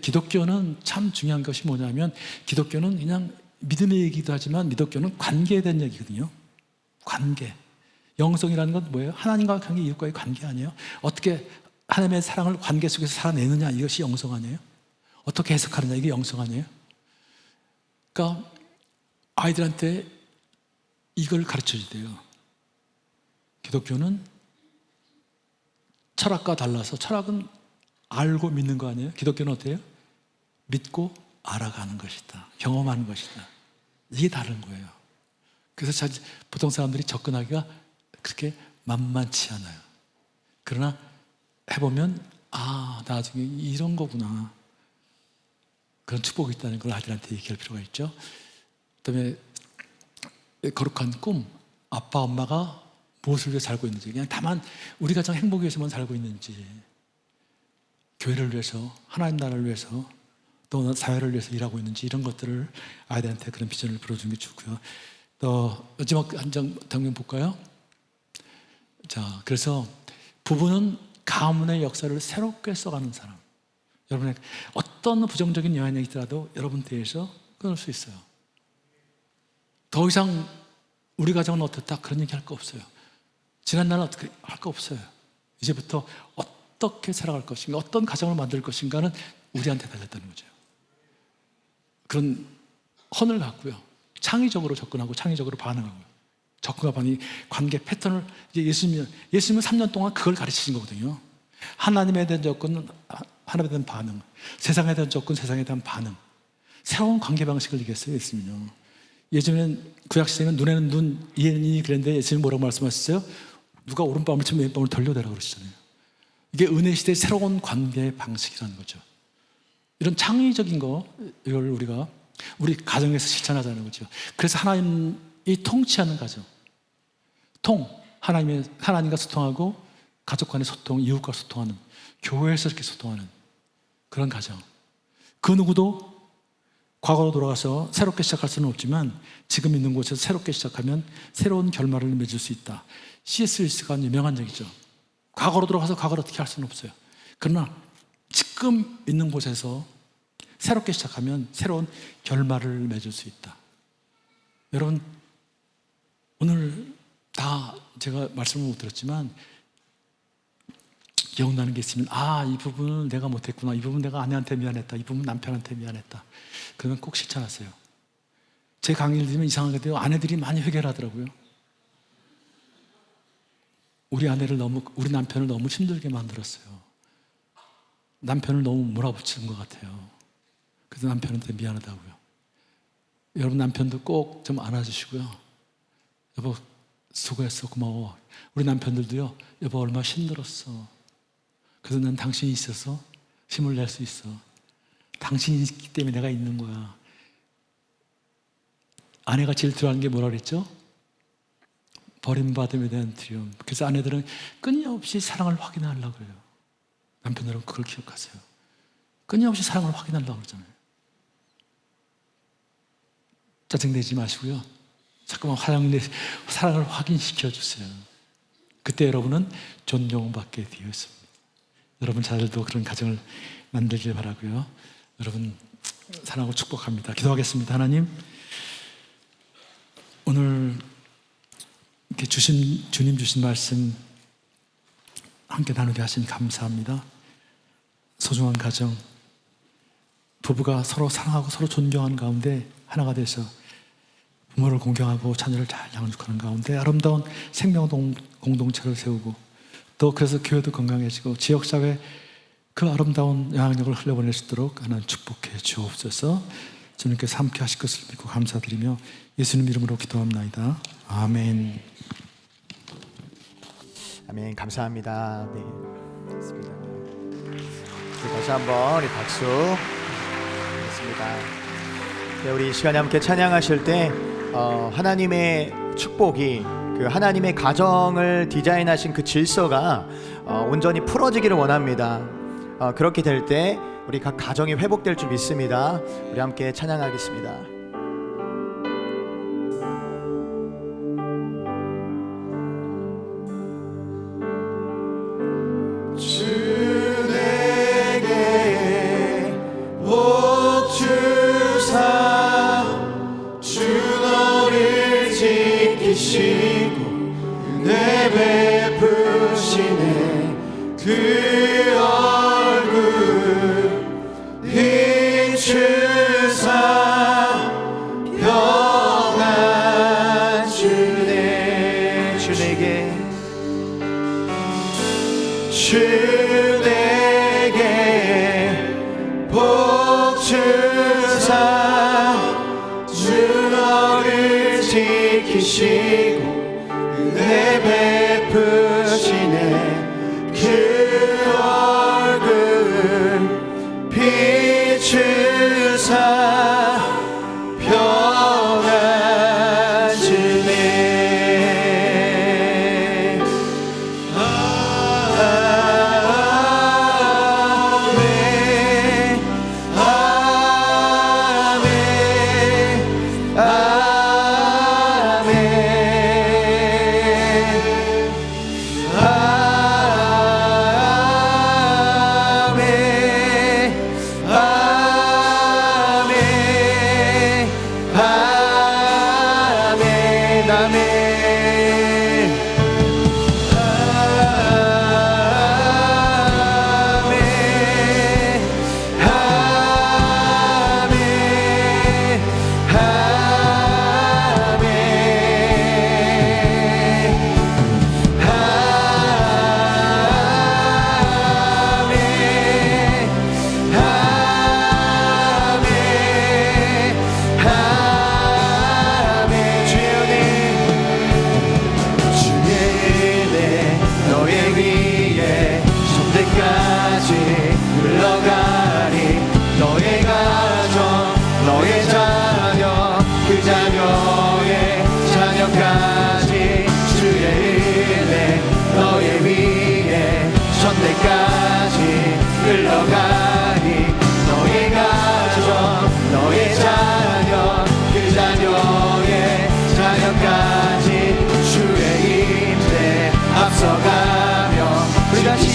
기독교는 참 중요한 것이 뭐냐면, 기독교는 그냥 믿음의 얘기도 하지만 기독교는 관계에 대한 얘기거든요. 관계. 영성이라는 건 뭐예요? 하나님과 관계, 이웃과의 관계 아니에요? 어떻게 하나님의 사랑을 관계 속에서 살아내느냐, 이것이 영성 아니에요? 어떻게 해석하느냐, 이게 영성 아니에요? 그러니까 아이들한테 이걸 가르쳐줘야 돼요. 기독교는 철학과 달라서, 철학은 알고 믿는 거 아니에요? 기독교는 어때요? 믿고 알아가는 것이다, 경험하는 것이다. 이게 다른 거예요. 그래서 보통 사람들이 접근하기가 그렇게 만만치 않아요. 그러나 해보면 나중에 이런 거구나, 그런 축복이 있다는 걸 아이들한테 얘기할 필요가 있죠. 그다음에 거룩한 꿈, 아빠 엄마가 무엇을 위해 살고 있는지, 그냥 다만 우리 가정 행복을 위해서만 살고 있는지, 교회를 위해서, 하나님 나라를 위해서, 또 사회를 위해서 일하고 있는지, 이런 것들을 아이들한테 그런 비전을 불어주는 게 좋고요. 또 마지막 한 장면 볼까요? 자, 그래서 부부는 가문의 역사를 새롭게 써가는 사람. 여러분의 어떤 부정적인 영향이 있더라도 여러분 대해서 끊을 수 있어요. 더 이상 우리 가정은 어떻다, 그런 얘기 할 거 없어요. 지난 날은 어떻게 할 거 없어요. 이제부터 어떻게 살아갈 것인가, 어떤 가정을 만들 것인가는 우리한테 달렸다는 거죠. 그런 헌을 갖고요, 창의적으로 접근하고 창의적으로 반응하고요. 접근과 반응이 관계 패턴을, 이제 예수님은 3년 동안 그걸 가르치신 거거든요. 하나님에 대한 접근은 하나님에 대한 반응, 세상에 대한 접근, 세상에 대한 반응, 새로운 관계 방식을 얘기했어요, 예수님은요. 예전에는 구약시대는 눈에는 눈, 이에는 이 그랬는데 예수님 뭐라고 말씀하셨어요? 누가 오른밤을 치면 왼밤을 돌려대라고 그러시잖아요. 이게 은혜 시대의 새로운 관계 방식이라는 거죠. 이런 창의적인 거, 이걸 우리가 우리 가정에서 실천하자는 거죠. 그래서 하나님이 통치하는 가정, 하나님과 소통하고 가족 간의 소통, 이웃과 소통하는, 교회에서 이렇게 소통하는 그런 가정. 그 누구도 과거로 돌아가서 새롭게 시작할 수는 없지만 지금 있는 곳에서 새롭게 시작하면 새로운 결말을 맺을 수 있다. C.S. 루이스가 유명한 얘기죠. 과거로 돌아가서 과거를 어떻게 할 수는 없어요. 그러나 지금 있는 곳에서 새롭게 시작하면 새로운 결말을 맺을 수 있다. 여러분, 오늘 다 제가 말씀을 못 드렸지만 기억나는 게 있으면 이 부분은 내가 못했구나, 이 부분 내가 아내한테 미안했다, 이 부분 남편한테 미안했다. 그러면 꼭 실천하세요. 제 강의를 들으면 이상하게도 아내들이 많이 회개를 하더라고요. 우리 남편을 너무 힘들게 만들었어요. 남편을 너무 몰아붙이는 것 같아요. 그래서 남편한테 미안하다고요. 여러분 남편도 꼭 좀 안아주시고요. 여보 수고했어, 고마워. 우리 남편들도요, 여보 얼마나 힘들었어. 그래서 난 당신이 있어서 힘을 낼 수 있어. 당신이 있기 때문에 내가 있는 거야. 아내가 질투하는 게 뭐라 그랬죠? 버림받음에 대한 두려움. 그래서 아내들은 끊임없이 사랑을 확인하려고 해요. 남편 여러분 그걸 기억하세요. 끊임없이 사랑을 확인하려고 그러잖아요. 짜증내지 마시고요, 자꾸만 사랑을 확인시켜 주세요. 그때 여러분은 존경받게 되어 있습니다. 여러분 자들도 그런 가정을 만들길 바라고요. 여러분 사랑하고 축복합니다. 기도하겠습니다. 하나님, 오늘 이렇게 주님 주신 말씀 함께 나누게 하신 감사합니다. 소중한 가정, 부부가 서로 사랑하고 서로 존경하는 가운데 하나가 돼서 부모를 공경하고 자녀를 잘 양육하는 가운데 아름다운 생명 공동체를 세우고, 또 그래서 교회도 건강해지고 지역사회 그 아름다운 영향력을 흘려보낼 수 있도록 하나님 축복해 주옵소서. 주님께서 함께 하실 것을 믿고 감사드리며 예수님 이름으로 기도합나이다. 아멘. 아멘. 감사합니다. 네, 좋습니다. 우리 다시 한번 우리 박수 드리겠습니다. 네, 우리 이 시간에 함께 찬양하실 때 하나님의 축복이, 그 하나님의 가정을 디자인하신 그 질서가 온전히 풀어지기를 원합니다. 그렇게 될 때 우리 각 가정이 회복될 줄 믿습니다. 우리 함께 찬양하겠습니다. 주 내게 복 주사 주 너를 지키시고 은혜 베푸시네 그 얼굴 비추사 평안 주네.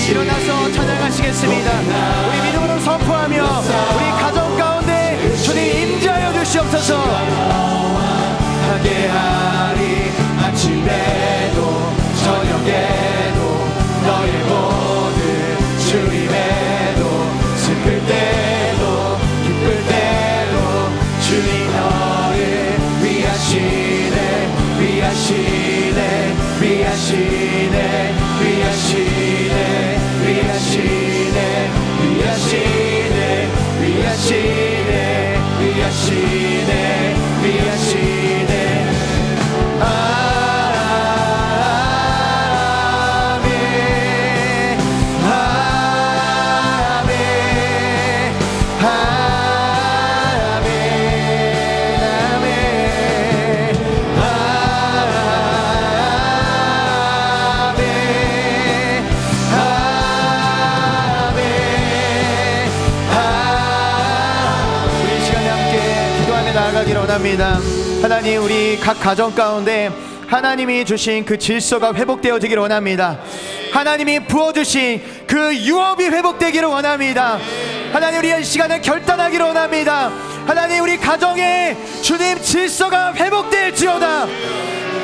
일어나서 찬양하시겠습니다. 우리 믿음으로 선포하며 우리 가정 가운데 주님 임재하여 주시옵소서. 하게 하리 아침에도 저녁에도 너의 모든 위하시네 위하시네 위하시네 위하시네 위하시네 위하시네 위하시네 위하시네 아멘 아멘 나아가기를 원합니다. 하나님, 우리 각 가정 가운데 하나님이 주신 그 질서가 회복되어지기를 원합니다. 하나님이 부어주신 그 유업이 회복되기를 원합니다. 하나님, 우리 이 시간을 결단하기를 원합니다. 하나님, 우리 가정에 주님 질서가 회복될지어다.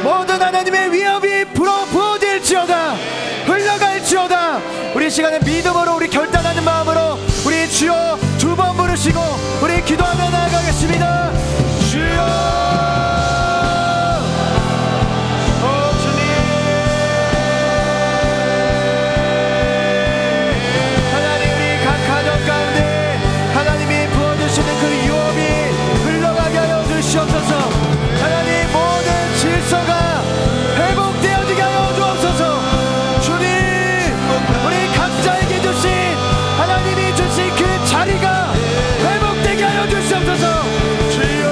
모든 하나님의 위협이 부어질지어다. 흘러갈지어다. 우리 시간에 믿음으로 우리 결단하는 마음으로 우리 주여 두 번 부르시고 우리 기도하며 나아가겠습니다. 주여, 주님, 하나님, 우리 각 가정 가운데 하나님이 부어주시는 그 유업이 흘러가게 하여 주시옵소서. 하나님, 모든 질서가 회복되어지게 하여 주옵소서. 주님, 우리 각자에게 주신 하나님이 주신 그 자리가 회복되게 하여 주시옵소서. 주여,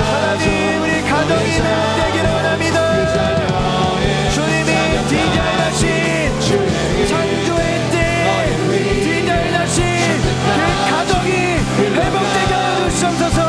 하나님, 우리 가정이 회복되기를 원합니다. 주님이 디자인하신 창조의 때 디자인하신 그 가정이 회복되게 하여 주시옵소서.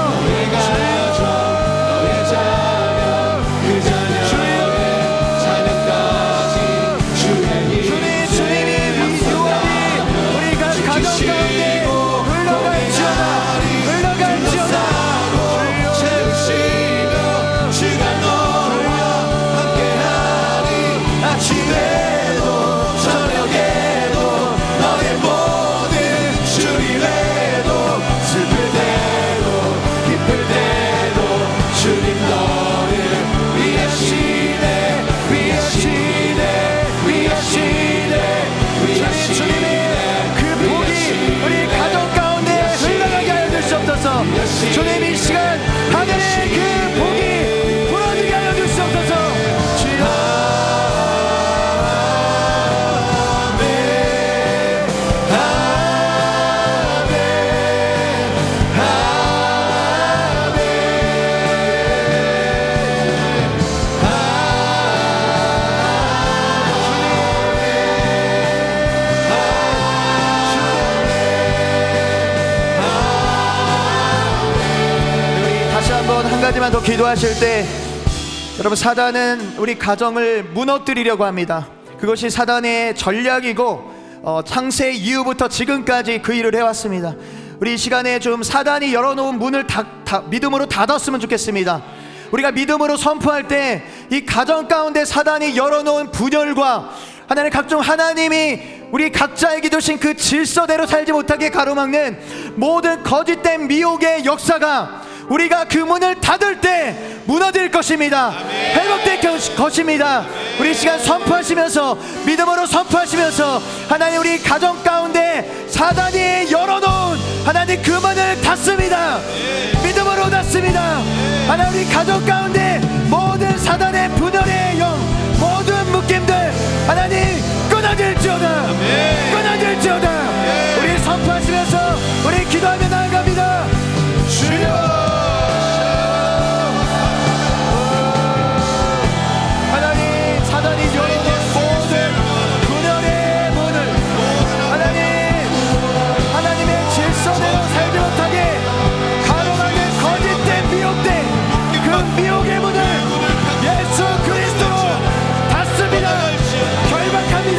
주님, 이 시간 하늘의 그 복이 불어지게 하여 주시옵소서. 주여, 아멘, 아멘, 다시 한번 한 가지만 더 기도하실 때, 여러분, 사단은 우리 가정을 무너뜨리려고 합니다. 그것이 사단의 전략이고 창세 이후부터 지금까지 그 일을 해왔습니다. 우리 이 시간에 좀 사단이 열어놓은 문을 믿음으로 닫았으면 좋겠습니다. 우리가 믿음으로 선포할 때 이 가정 가운데 사단이 열어놓은 분열과 하나님, 각종 하나님이 우리 각자에게 주신 그 질서대로 살지 못하게 가로막는 모든 거짓된 미혹의 역사가 우리가 그 문을 닫을 때 무너질 것입니다. 회복될 것입니다. 우리 시간 선포하시면서, 믿음으로 선포하시면서, 하나님, 우리 가정 가운데 사단이 열어놓은 하나님 그 문을 닫습니다. 믿음으로 닫습니다. 하나님, 우리 가정 가운데 모든 사단의 분열의 영, 모든 묶임들 하나님 끊어질지어다. 끊어질지어다. 우리 선포하시면서 우리 기도하며 나아갑니다. 주여, 사단이 열어놓은 모든 분열의 문을 하나님의 질서대로 살지 못하게 가로막는 거짓된 미혹된 그 미혹의 문을 예수 그리스도로 닫습니다. 결박합니다.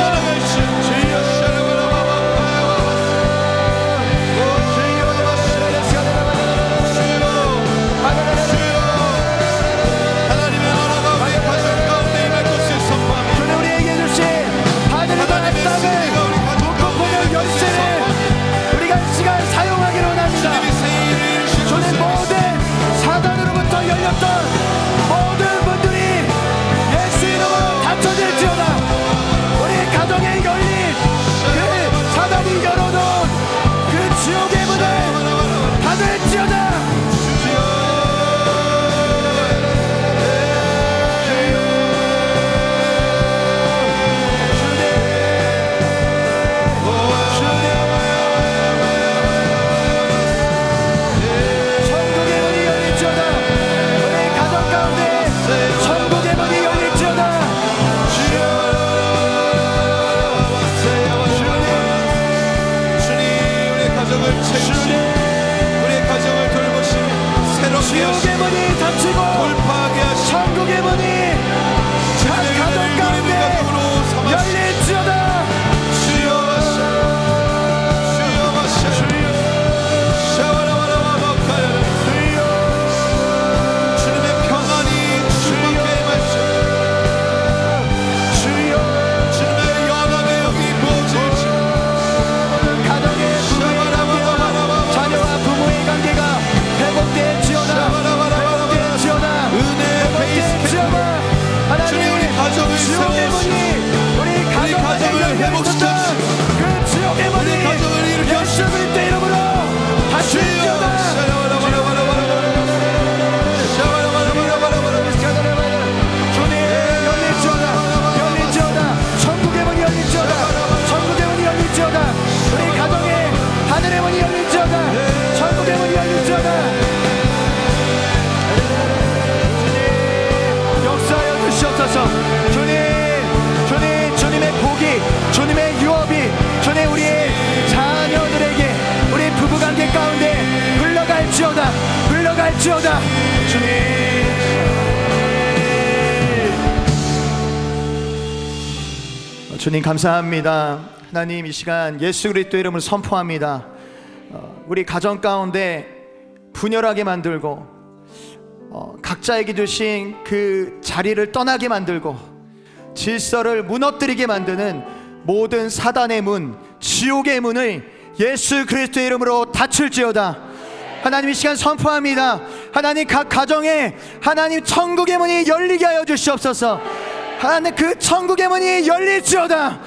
열릴지어다. 주님 감사합니다. 하나님, 이 시간 예수 그리스도 이름을 선포합니다. 우리 가정 가운데 분열하게 만들고 각자에게 주신 그 자리를 떠나게 만들고 질서를 무너뜨리게 만드는 모든 사단의 문, 지옥의 문을 예수 그리스도의 이름으로 닫힐지어다. 하나님, 이 시간 선포합니다. 하나님, 각 가정에 하나님 천국의 문이 열리게 하여 주시옵소서. 하나님, 그 천국의 문이 열릴지어다.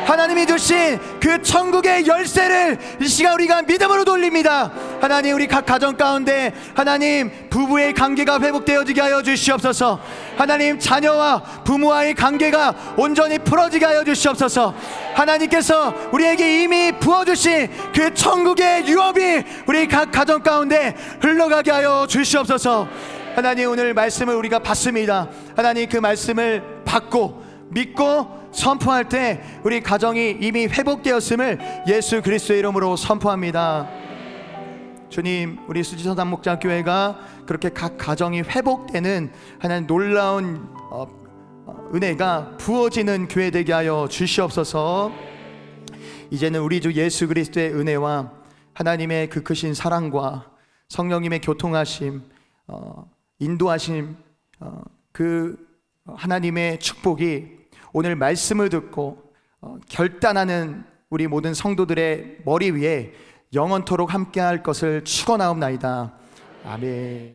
하나님이 주신 그 천국의 열쇠를 이 시간 우리가 믿음으로 돌립니다. 하나님, 우리 각 가정 가운데 하나님 부부의 관계가 회복되어지게 하여 주시옵소서. 하나님, 자녀와 부모와의 관계가 온전히 풀어지게 하여 주시옵소서. 하나님께서 우리에게 이미 부어주신 그 천국의 유업이 우리 각 가정 가운데 흘러가게 하여 주시옵소서. 하나님, 오늘 말씀을 우리가 받습니다. 하나님, 그 말씀을 받고 믿고 선포할 때 우리 가정이 이미 회복되었음을 예수 그리스도의 이름으로 선포합니다. 주님, 우리 수지서단 목장교회가 그렇게 각 가정이 회복되는 하나님 놀라운 은혜가 부어지는 교회 되게 하여 주시옵소서. 이제는 우리 주 예수 그리스도의 은혜와 하나님의 그 크신 사랑과 성령님의 교통하심, 인도하심, 그 하나님의 축복이 오늘 말씀을 듣고 결단하는 우리 모든 성도들의 머리 위에 영원토록 함께할 것을 축원하옵나이다. 아멘.